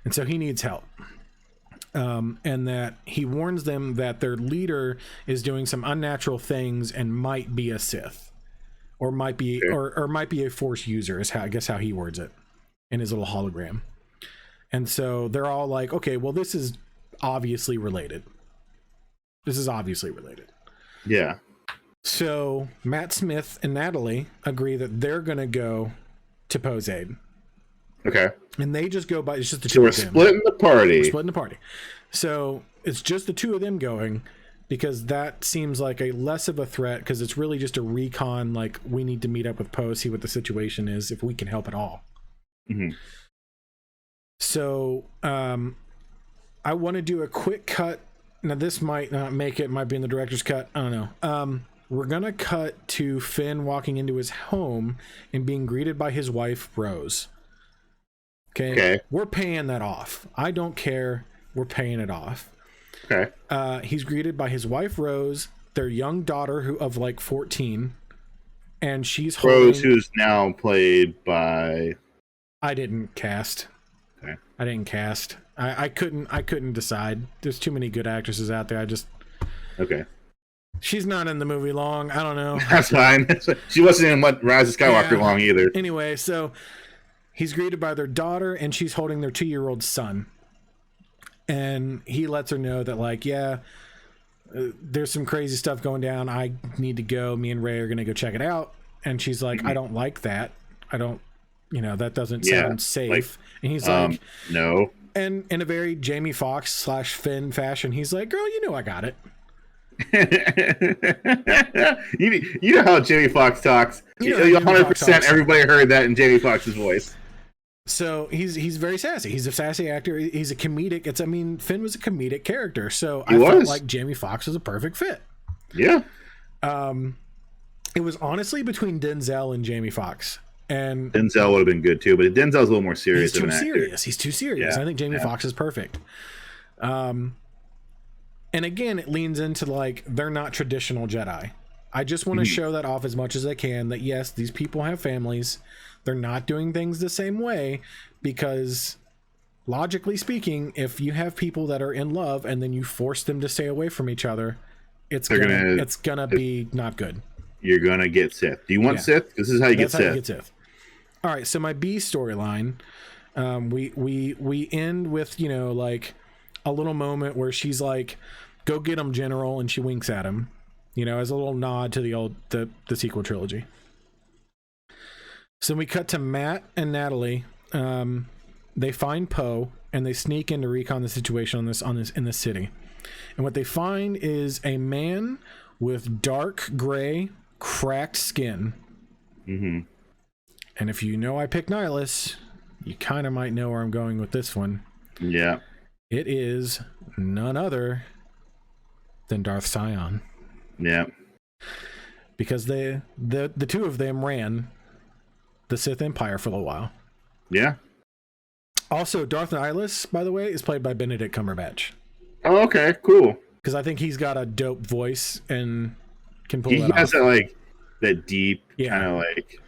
and so he needs help. And that he warns them that their leader is doing some unnatural things and might be a Sith, or might be or might be a Force user, is how he words it in his little hologram. And so they're all like, okay, well, this is obviously related. So Matt Smith and Natalie agree that they're gonna go to Poe's aid. Okay. And they just go by, it's just the two of them. So we're splitting the party. So it's just the two of them going, because that seems like a less of a threat, because it's really just a recon, like we need to meet up with Poe, see what the situation is, if we can help at all. So I want to do a quick cut. Now this might not make it, might be in the director's cut, I don't know. We're gonna cut to Finn walking into his home and being greeted by his wife, Rose. Okay. We're paying that off. I don't care. We're paying it off. Okay. He's greeted by his wife, Rose, their young daughter of like 14. And she's Rose, who's now played by... I didn't cast. Okay. I didn't cast. I couldn't decide. There's too many good actresses out there. Okay. She's not in the movie long. I don't know. That's fine. She wasn't in Rise of Skywalker long either. Anyway, so he's greeted by their daughter, and she's holding their 2-year-old son. And he lets her know that, like, there's some crazy stuff going down. I need to go. Me and Ray are going to go check it out. And she's like, I don't like that. I don't, that doesn't sound safe. Like, and he's like, no. And in a very Jamie Foxx / Finn fashion, he's like, girl, I got it. you know how Jamie Foxx talks. 100% everybody heard that in Jamie Foxx's voice. So he's very sassy. He's a sassy actor. He's a comedic. Finn was a comedic character. So I felt like Jamie Foxx was a perfect fit. Yeah. It was honestly between Denzel and Jamie Foxx. And Denzel would have been good too, but Denzel's a little more serious. He's too serious. Yeah. I think Jamie Foxx is perfect. And again, it leans into like they're not traditional Jedi. I just want to show that off as much as I can. That yes, these people have families. They're not doing things the same way because, logically speaking, if you have people that are in love and then you force them to stay away from each other, it's gonna be not good. You're gonna get Sith. Do you want Sith? This is how you get Sith. All right, so my B storyline, we end with like a little moment where she's like, "Go get him, General," and she winks at him, as a little nod to the sequel trilogy. So we cut to Matt and Natalie. They find Poe and they sneak in to recon the situation in this city. And what they find is a man with dark gray, cracked skin. Mm-hmm. And if you know I picked Nihilus, you kind of might know where I'm going with this one. Yeah. It is none other than Darth Sion. Yeah. Because the two of them ran the Sith Empire for a little while. Yeah. Also, Darth Nihilus, by the way, is played by Benedict Cumberbatch. Oh, okay, cool. Because I think he's got a dope voice and can pull that off. He has that deep kind of like.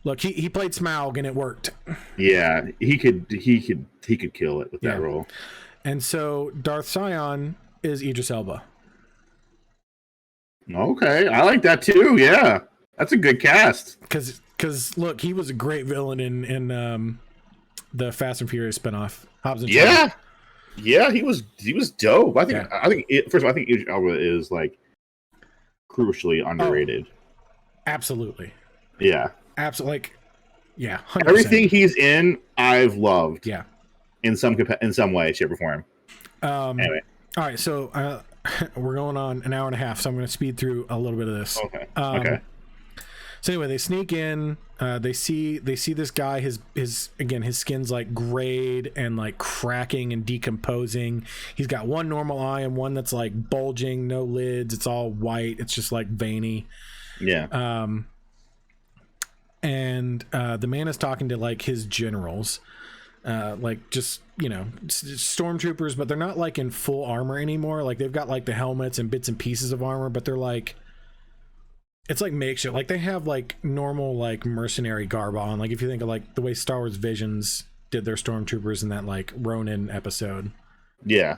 Look, he played Smaug and it worked. Yeah, he could kill it with that role. And so Darth Sion is Idris Elba. Okay, I like that too. Yeah, that's a good cast. Because look, he was a great villain in the Fast and Furious spinoff. Hobbs and Shaw. Yeah, he was dope. I think Idris Elba is like crucially underrated. Absolutely. Yeah. Absolutely. Like, yeah. 100%. Everything he's in, I've loved. Yeah. In some way, shape, or form. Anyway. All right, so we're going on an hour and a half, so I'm going to speed through a little bit of this. Okay. Okay. So anyway, they sneak in. They see this guy. His skin's like grayed and like cracking and decomposing. He's got one normal eye and one that's like bulging, no lids. It's all white. It's just like veiny. Yeah. And the man is talking to like his generals, like just stormtroopers, but they're not like in full armor anymore. Like they've got like the helmets and bits and pieces of armor, but they're like. It's like makeshift. Like they have like normal like mercenary garb on. Like if you think of like the way Star Wars Visions did their stormtroopers in that like Ronin episode. Yeah.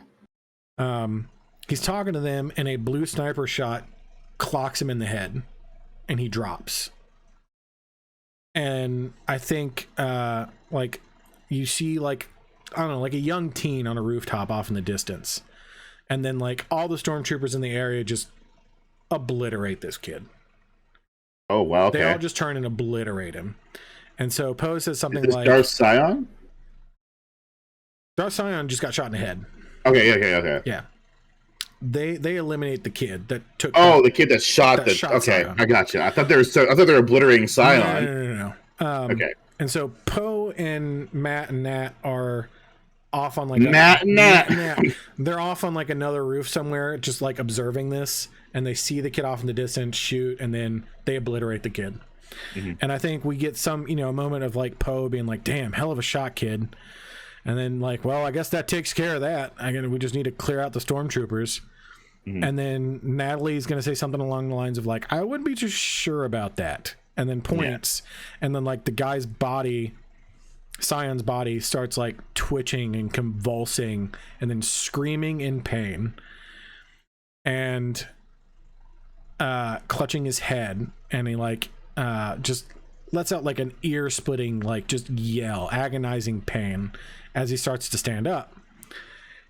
He's talking to them and a blue sniper shot clocks him in the head and he drops. And I think like you see like I don't know, like a young teen on a rooftop off in the distance. And then like all the stormtroopers in the area just obliterate this kid. Oh, wow. Okay. They all just turn and obliterate him. And so Poe says something like... Darth Sion? Darth Sion just got shot in the head. Okay. Yeah. They eliminate the kid that took... Oh, the kid that shot okay, Sion. I gotcha. I thought they were obliterating Sion. No. Okay. And so Poe and Matt and Nat are off on like... Matt and Nat. They're off on like another roof somewhere, just like observing this. And they see the kid off in the distance, shoot, and then they obliterate the kid. And I think we get some, a moment of like Poe being like, damn, hell of a shot, kid. And then like, well, I guess that takes care of that. We just need to clear out the stormtroopers. And then Natalie's going to say something along the lines of like, I wouldn't be too sure about that. And then points. And then like the guy's body, Sion's body, starts like twitching and convulsing and then screaming in pain and clutching his head. And he like just lets out like an ear splitting, like just yell, agonizing pain as he starts to stand up.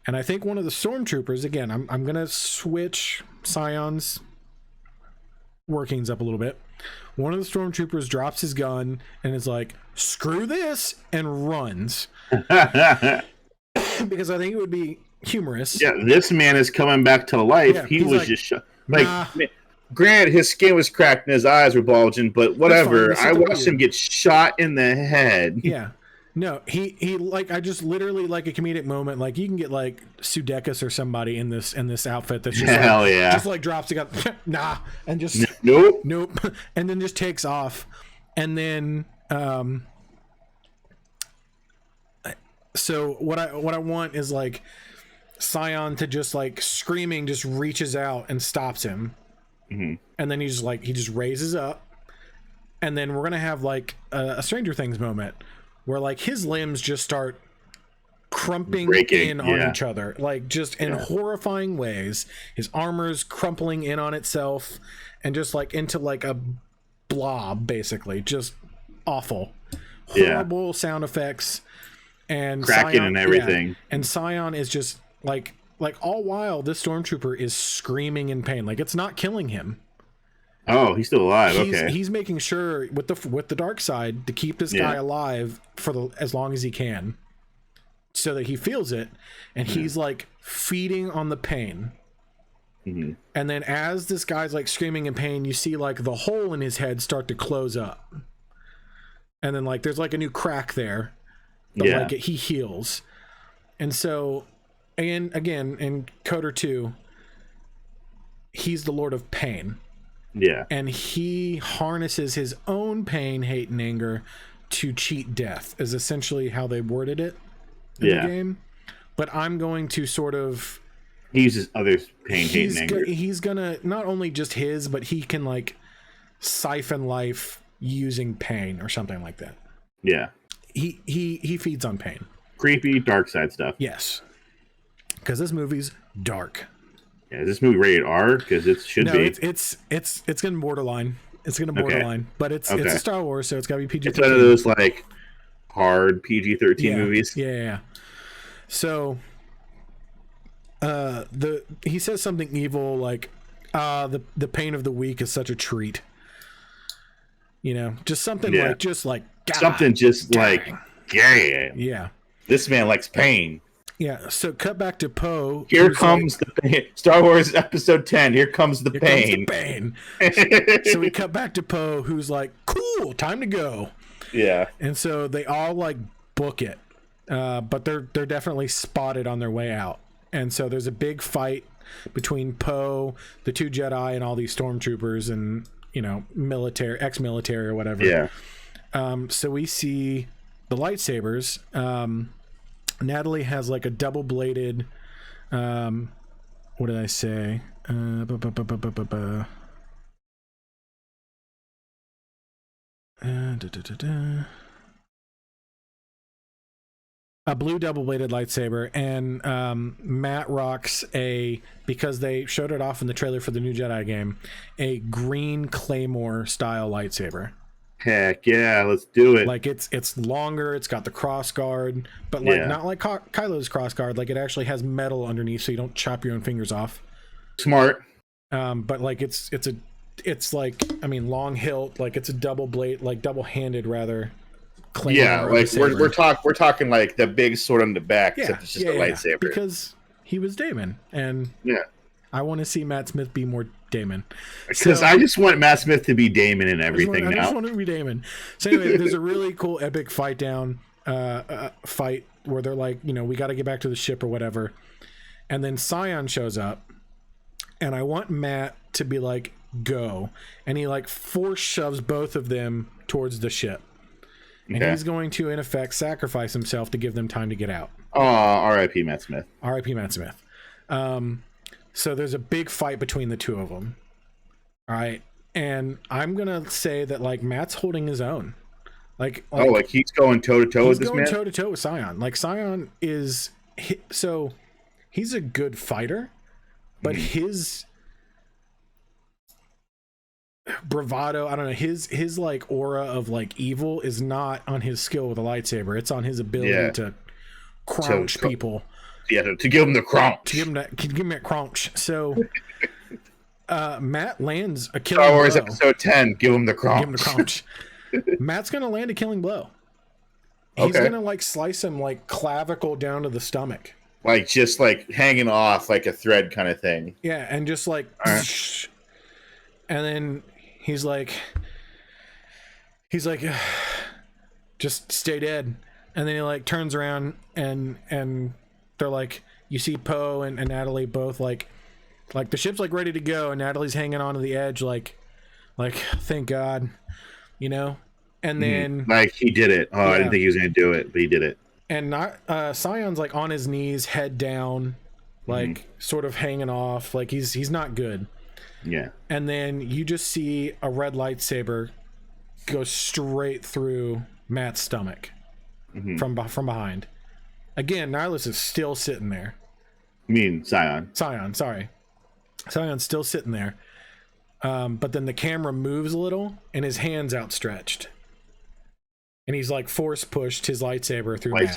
And I think one of the stormtroopers, again, I'm going to switch Sion's workings up a little bit. One of the stormtroopers drops his gun and is like, screw this, and runs. Because I think it would be humorous. Yeah, this man is coming back to life. Yeah, he was like, just nah. Granted, his skin was cracked and his eyes were bulging, but whatever. I watched him get shot in the head. Yeah. No, he like, I just literally like a comedic moment. Like you can get like Sudeikis or somebody in this outfit that's just hell like, yeah, just like drops the gun, nah, and just nope, and then just takes off, and then so what I want is like Sion to just like screaming, just reaches out and stops him, and then he just raises up, and then we're gonna have like a Stranger Things moment. Where like his limbs just start crumping in on each other, like just in horrifying ways. His armor's crumpling in on itself and just like into like a blob, basically. Just awful. Horrible sound effects and cracking Sion, and everything. And Sion is just like all while this stormtrooper is screaming in pain. Like it's not killing him. Oh, he's still alive. Okay. He's making sure with the dark side to keep this guy alive for as long as he can, so that he feels it, and he's like feeding on the pain. And then as this guy's like screaming in pain, you see like the hole in his head start to close up, and then like there's like a new crack there, but like he heals. And so, and again in Coder 2, he's the Lord of Pain. Yeah. And he harnesses his own pain, hate, and anger to cheat death, is essentially how they worded it in the game. But I'm going to sort of... He uses others' pain, hate, and anger. He's going to... Not only just his, but he can, like, siphon life using pain or something like that. Yeah. He feeds on pain. Creepy, dark side stuff. Yes. Because this movie's dark. Yeah, is this movie rated R? Because it should be. It's gonna borderline. It's gonna borderline, but it's a Star Wars, so it's gotta be PG-13. It's one of those like hard PG-13 movies. Yeah. So, he says something evil like, the pain of the weak is such a treat. Just something like something just dang. Like yeah. This man likes pain. Yeah, so cut back to Poe. Here comes the pain. Star Wars Episode 10. Here comes the pain. So we cut back to Poe, who's like, cool, time to go. Yeah. And so they all like book it, but they're definitely spotted on their way out. And so there's a big fight between Poe, the two Jedi, and all these stormtroopers and military, ex-military or whatever. Yeah. So we see the lightsabers. Natalie has like a double-bladed, what did I say? A blue double-bladed lightsaber, and Matt rocks because they showed it off in the trailer for the new Jedi game, a green Claymore style lightsaber. Heck yeah, let's do it. Like it's longer, it's got the cross guard, but like not like Kylo's cross guard. Like it actually has metal underneath, so you don't chop your own fingers off. Smart. But like it's like, I mean, long hilt, like it's a double blade, like double-handed rather. Yeah, like we're talking like the big sword on the back, except it's just a lightsaber. Because he was Damon, and I want to see Matt Smith be more Damon. Because I just want Matt Smith to be Damon and everything now. I just want him to be Damon. So anyway, there's a really cool epic fight where they're like, we got to get back to the ship or whatever. And then Sion shows up, and I want Matt to be like, go. And he like force shoves both of them towards the ship. And he's going to, in effect, sacrifice himself to give them time to get out. Oh, R.I.P. Matt Smith. R.I.P. Matt Smith. So there's a big fight between the two of them. All right. And I'm going to say that, like, Matt's holding his own. Like he's going toe-to-toe with this man? He's going toe-to-toe with Sion. Like, Sion is... So, he's a good fighter, but his... bravado, I don't know, his like aura of like evil is not on his skill with a lightsaber. It's on his ability to crouch people. Yeah, to give him the crouch. To give him that crouch. So Matt lands a killing Star Wars blow. Episode 10, give him the crouch. Give him the crouch. Matt's gonna land a killing blow. He's gonna like slice him like clavicle down to the stomach. Like just like hanging off like a thread kind of thing. Yeah, and just like and then he's like just stay dead. And then he like turns around and they're like, you see Poe and Natalie both like the ship's like ready to go, and Natalie's hanging onto the edge like thank God, you know. And then like he did it. I didn't think he was gonna do it, but he did it. And Sion's like on his knees, head down, like sort of hanging off, like he's not good. Yeah. And then you just see a red lightsaber go straight through Matt's stomach from behind. Again, Nihilus is still sitting there. You mean Sion? Sion, sorry. Sion's still sitting there. But then the camera moves a little and his hand's outstretched. And he's like force pushed his lightsaber through Matt.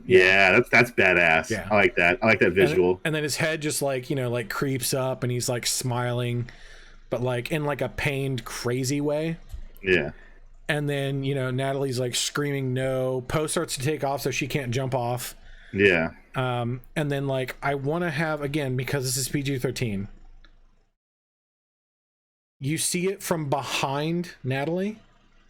Yeah, that's badass. Yeah. I like that. I like that visual. And then his head just like, you know, like creeps up and he's like smiling, but like in like a pained, crazy way. Yeah. And then, you know, Natalie's like screaming no. Poe starts to take off so she can't jump off. Yeah. And then like I want to have, again, because this is PG-13, you see it from behind Natalie.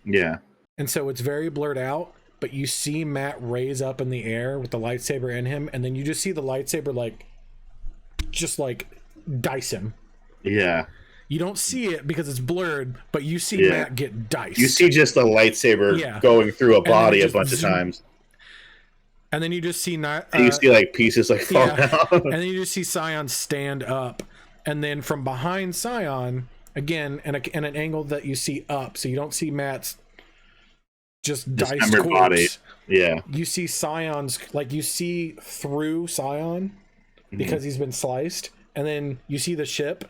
Yeah. And so it's very blurred out, but you see Matt raise up in the air with the lightsaber in him, and then you just see the lightsaber like just like dice him. Yeah. You don't see it because it's blurred, but you see Matt get diced. You see just the lightsaber going through a body a bunch of times. And then you just see you see like pieces like fall down. And then you just see Sion stand up, and then from behind Sion, again, and an angle that you see up, so you don't see Matt's just diced corpse. Body. Yeah. You see Sion's, like you see through Sion because he's been sliced, and then you see the ship,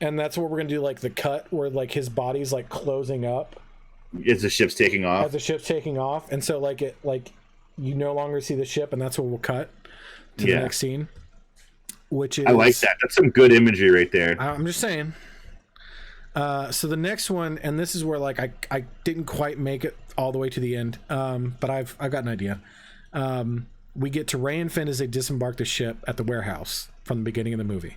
and that's what we're gonna do, like the cut where like his body's like closing up as the ship's taking off. And so like it like you no longer see the ship, and that's what we'll cut to the next scene. Which is, I like that. That's some good imagery right there. I'm just saying. So the next one, and this is where like I didn't quite make it all the way to the end, but I've got an idea. We get to Rey and Finn as they disembark the ship at the warehouse from the beginning of the movie.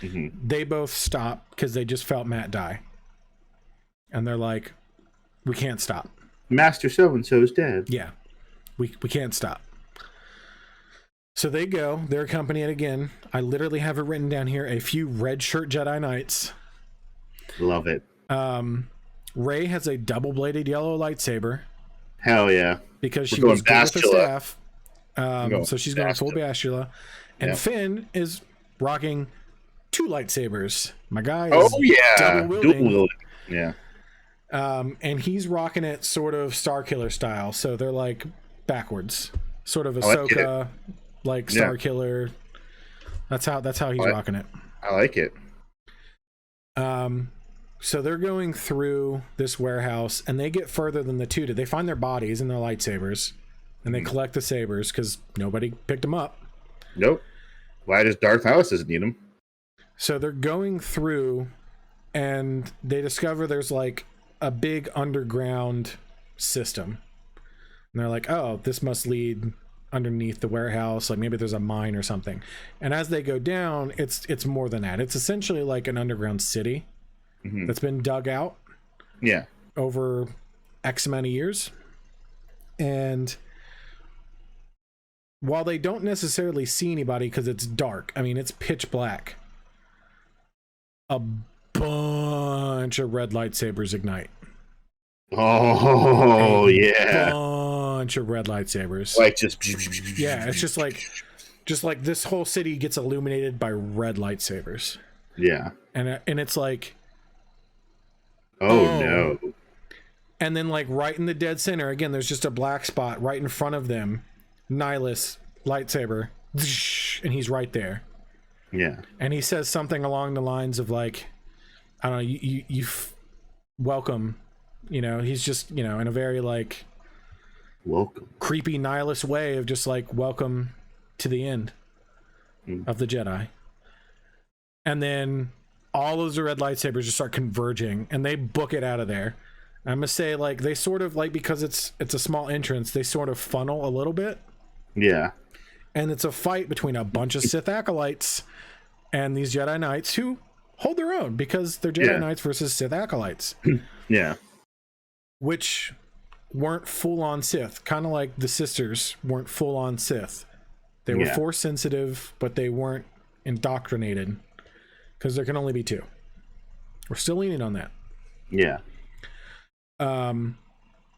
They both stop because they just felt Matt die, and they're like, "We can't stop. Master so-and-so is dead." Yeah, we can't stop. So they go. They're accompanied again. I literally have it written down here. A few red shirt Jedi Knights. Love it. Rey has a double-bladed yellow lightsaber. Hell yeah! Because she was good with the staff. So she's going full Bastila. And Finn is rocking 2 lightsabers. My guy is double wielding. Yeah. And he's rocking it sort of Starkiller style. So they're like backwards, sort of Ahsoka, like Starkiller. That's how he's rocking it. I like it. So they're going through this warehouse, and they get further than the two did. They find their bodies and their lightsabers, and they collect the sabers because nobody picked them up. Nope. Why does Darth Nihilus doesn't need them? So they're going through, and they discover there's like a big underground system. And they're like, oh, this must lead underneath the warehouse. Like maybe there's a mine or something. And as they go down, it's more than that. It's essentially like an underground city that's been dug out. Yeah. Over X amount of years. And while they don't necessarily see anybody because it's dark, I mean, it's pitch black, a bunch of red lightsabers ignite. Oh, yeah. Bunch of red lightsabers. Like just yeah, it's just like this whole city gets illuminated by red lightsabers. Yeah. And it's like, oh no. And then like right in the dead center, again, there's just a black spot right in front of them. Nihilus lightsaber, and he's right there. Yeah. And he says something along the lines of like, I don't know, you welcome. You know, he's just, you know, in a very like welcome, creepy nihilist way of just like welcome to the end of the Jedi. And then all of the red lightsabers just start converging and they book it out of there. I'm gonna say like they sort of like, because it's a small entrance, they sort of funnel a little bit. Yeah. And it's a fight between a bunch of Sith acolytes and these Jedi Knights who hold their own because they're Jedi Knights versus Sith acolytes. Yeah. Which weren't full-on Sith, kind of like the sisters weren't full-on Sith. They were Force sensitive, but they weren't indoctrinated because there can only be two. We're still leaning on that. Yeah.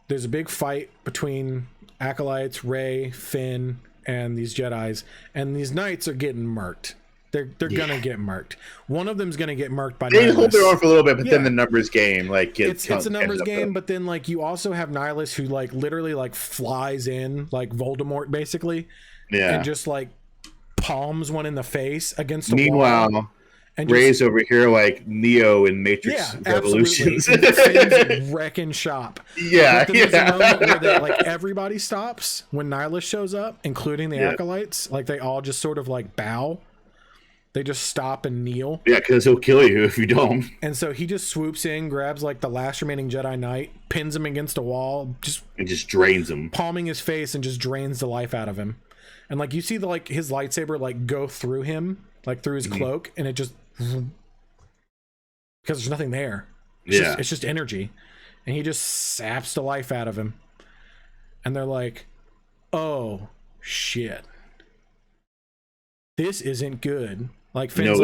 There's a big fight between acolytes, Rey, Finn, and these Jedis, and these knights are getting murked. They're gonna get murked. One of them's gonna get murked by they Nihilus. hold their own for a little bit, but then the numbers game like it's a numbers game. But then like you also have Nihilus who like literally like flies in like Voldemort basically, and just like palms one in the face against a wall. And Rey's over here like Neo in Matrix Revolutions. Finn's wrecking shop. Yeah, there's a moment where they, like everybody stops when Nihilus shows up, including the acolytes. Like they all just sort of like bow. They just stop and kneel. Yeah, because he'll kill you if you don't. And so he just swoops in, grabs like the last remaining Jedi Knight, pins him against a wall, and just drains him, palming his face, and just drains the life out of him. And like you see the like his lightsaber like go through him, like through his cloak, and it just because there's nothing there. It's just energy, and he just saps the life out of him. And they're like, "Oh shit, this isn't good." Like Finn's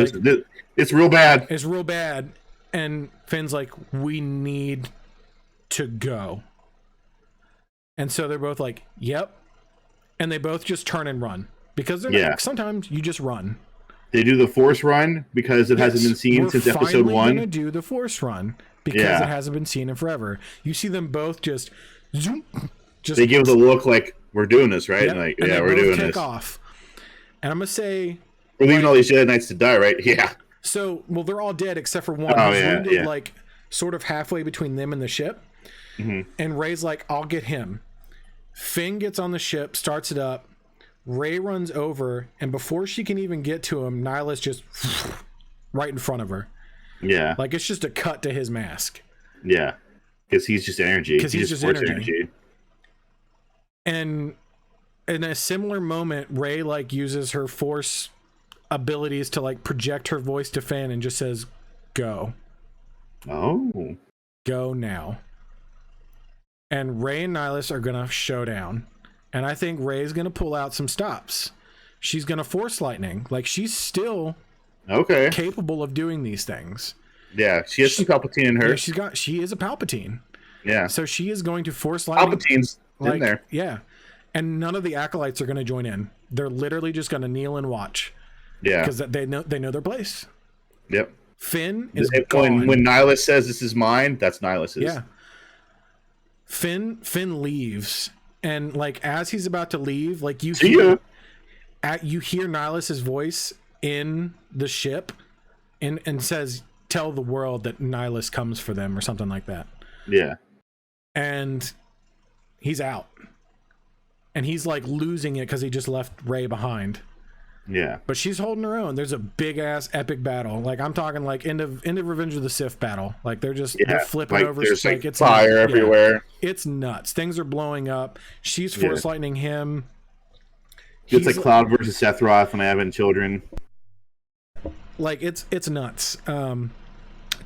it's real bad. It's real bad. And Finn's like, we need to go. And so they're both like, yep. And they both just turn and run. Because they're like, sometimes you just run. They do the Force run because it hasn't been seen since episode 1. We're going to do the Force run because it hasn't been seen in forever. You see them both just they give the look like, we're doing this, right? Yep. Like, and we're doing take this. Off. And I'm going to say... We're leaving all these Jedi Knights to die, right? Yeah. So, well, they're all dead except for one who's wounded, like, sort of halfway between them and the ship. Mm-hmm. And Rey's like, I'll get him. Finn gets on the ship, starts it up. Rey runs over, and before she can even get to him, Nihilus just right in front of her. Yeah. Like, it's just a cut to his mask. Yeah. Because he's just energy. Because he's just energy. And in a similar moment, Rey, like, uses her Force abilities to like project her voice to Finn and just says, go. Oh. Go now. And Rey and Nihilus are gonna showdown. And I think Rey's gonna pull out some stops. She's gonna Force lightning. Like she's still capable of doing these things. Yeah, she has some Palpatine in her. Yeah, she is a Palpatine. Yeah. So she is going to Force lightning. Palpatine's in there. Yeah. And none of the acolytes are gonna join in. They're literally just gonna kneel and watch. Yeah, because they know their place. Yep. Finn is gone. When Nihilus says this is mine, that's Nihilus's. Yeah. Finn leaves, and like as he's about to leave, like you hear Nihilus's voice in the ship, and says, "Tell the world that Nihilus comes for them," or something like that. Yeah. And he's out, and he's like losing it because he just left Rey behind. Yeah, but she's holding her own. There's a big ass epic battle. Like I'm talking like end of Revenge of the Sith battle. Like they're flipping like, over. There's like it's fire everywhere. It's nuts. Things are blowing up. She's Force lightning him. It's like Cloud versus Sephiroth when I have children. Like it's nuts. To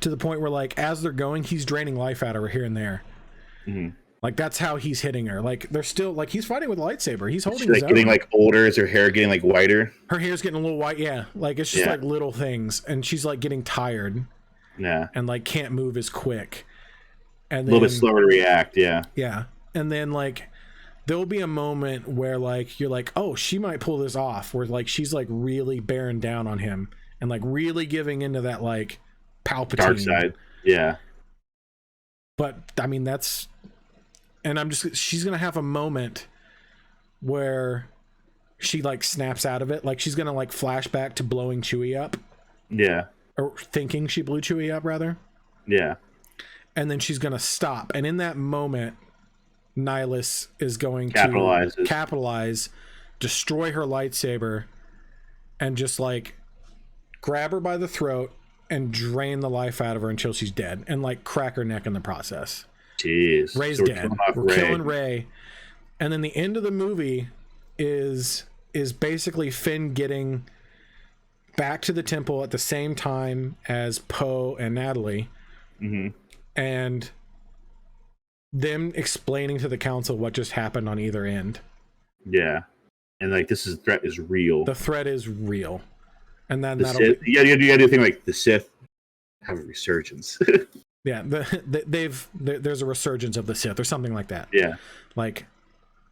the point where like as they're going, he's draining life out of her here and there. Mm-hmm. Like that's how he's hitting her. Like they're still like he's fighting with a lightsaber. He's holding his own. Getting like older. Is her hair getting like whiter? Her hair's getting a little white. Yeah, like it's just like little things, and she's like getting tired. Yeah. and like can't move as quick. And A little bit slower to react. Yeah. Yeah. And then like there'll be a moment where like you're like, oh, she might pull this off, where like she's like really bearing down on him and like really giving into that like Palpatine Dark side. Yeah. But I mean she's gonna have a moment where she like snaps out of it, like she's gonna like flash back to blowing Chewie up. Yeah. Or thinking she blew Chewie up, rather. Yeah. And then she's gonna stop, and in that moment Nihilus is going to capitalize, destroy her lightsaber, and just like grab her by the throat and drain the life out of her until she's dead, and like crack her neck in the process. Jeez. Rey's dead. We're killing Rey. And then the end of the movie is basically Finn getting back to the temple at the same time as Poe and Natalie. Mm-hmm. And them explaining to the council what just happened on either end. Yeah. And like threat is real. The threat is real. And then you gotta do a thing like the Sith have a resurgence. Yeah, there's a resurgence of the Sith or something like that. Yeah. Like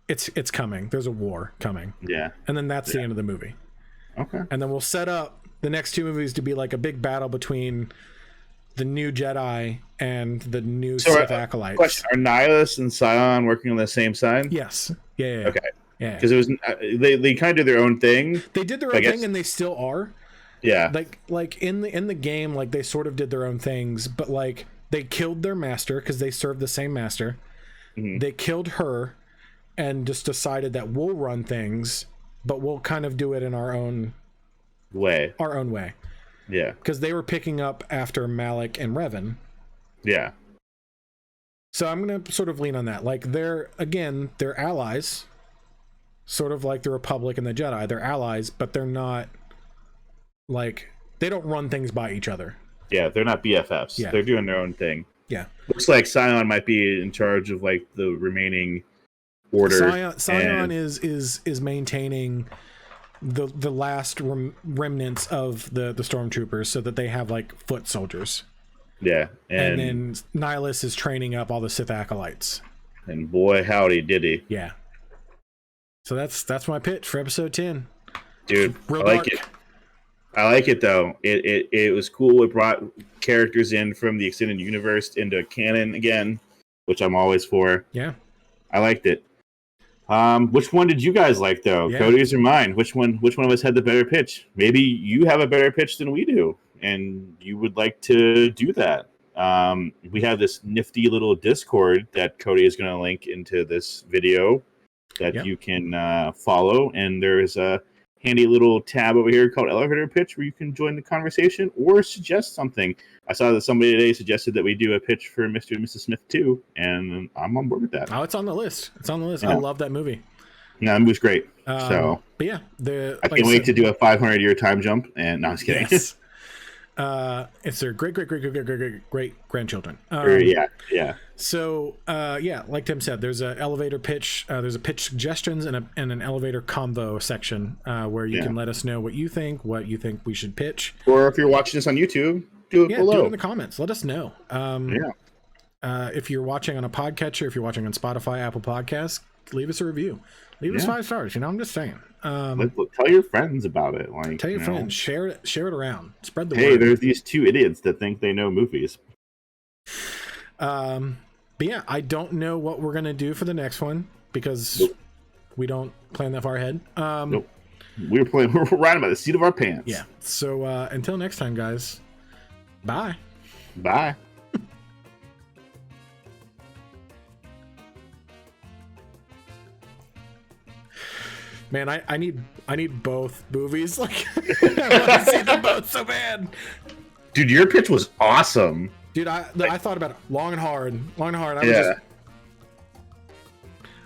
it's coming. There's a war coming. Yeah. And then that's the end of the movie. Okay. And then we'll set up the next two movies to be like a big battle between the new Jedi and the new Sith acolytes. Question: Are Nihilus and Sion working on the same side? Yes. Yeah. Okay. Yeah. Because it was they kind of did their own thing. They did their own thing, and they still are. Yeah. Like in the game, like they sort of did their own things, but like they killed their master because they served the same master. Mm-hmm. They killed her, and just decided that we'll run things, but we'll kind of do it in our own way. Yeah. Because they were picking up after Malik and Revan. Yeah. So I'm going to sort of lean on that. Like they're allies, sort of like the Republic and the Jedi. They're allies, but they're not like, they don't run things by each other. Yeah, they're not BFFs. Yeah. They're doing their own thing. Yeah. Looks like Sion might be in charge of like the remaining order. Sion is maintaining the last remnants of the stormtroopers, so that they have like foot soldiers. Yeah, and then Nihilus is training up all the Sith acolytes. And boy, howdy did he! Yeah. So that's my pitch for episode 10. Dude, I like it. I like it though. It was cool. It brought characters in from the extended universe into canon again, which I'm always for. Yeah, I liked it. Which one did you guys like though? Yeah. Cody's or mine? Which one of us had the better pitch? Maybe you have a better pitch than we do, and you would like to do that. We have this nifty little Discord that Cody is going to link into this video that you can follow, and there's a handy little tab over here called Elevator Pitch where you can join the conversation or suggest something. I saw that somebody today suggested that we do a pitch for Mr. and Mrs. Smith too, and I'm on board with that. Oh, it's on the list. Yeah. I love that movie. No, that movie's great. But yeah, I can't wait to do a 500-year time jump. And no, I'm just kidding. Yes. It's their great grandchildren. Yeah. So like Tim said, there's an elevator pitch. There's a pitch suggestions and an elevator convo section where you can let us know what you think we should pitch. Or if you're watching this on YouTube, do it below. Do it in the comments. Let us know. If you're watching on a podcatcher, if you're watching on Spotify, Apple Podcasts, leave us a review. Leave us 5 stars. I'm just saying. Tell your friends about it. Like, tell your friends. Share it around. Spread the word. Hey, there's these 2 idiots that think they know movies. But yeah, I don't know what we're gonna do for the next one because we don't plan that far ahead. Nope. We're riding by the seat of our pants. Yeah. So until next time, guys. Bye. Bye. Man, I need both movies. Like I want to see them both so bad. Dude, your pitch was awesome. Dude, I thought about it long and hard. I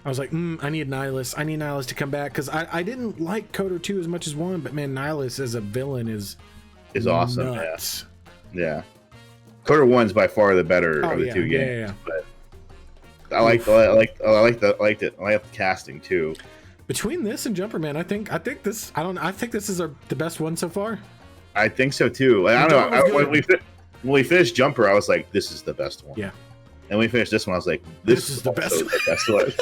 was like, I need Nihilus. I need Nihilus to come back because I didn't like KOTOR 2 as much as 1, but man, Nihilus as a villain is awesome. Nuts. Yeah. KOTOR 1's by far the better of the 2 games. Yeah. But I liked it. I like the casting too. Between this and Jumper Man, I think this is the best one so far. I think so too. I don't know. when we finished Jumper, I was like, this is the best one. Yeah. And when we finished this one, I was like, This is the also best the best one.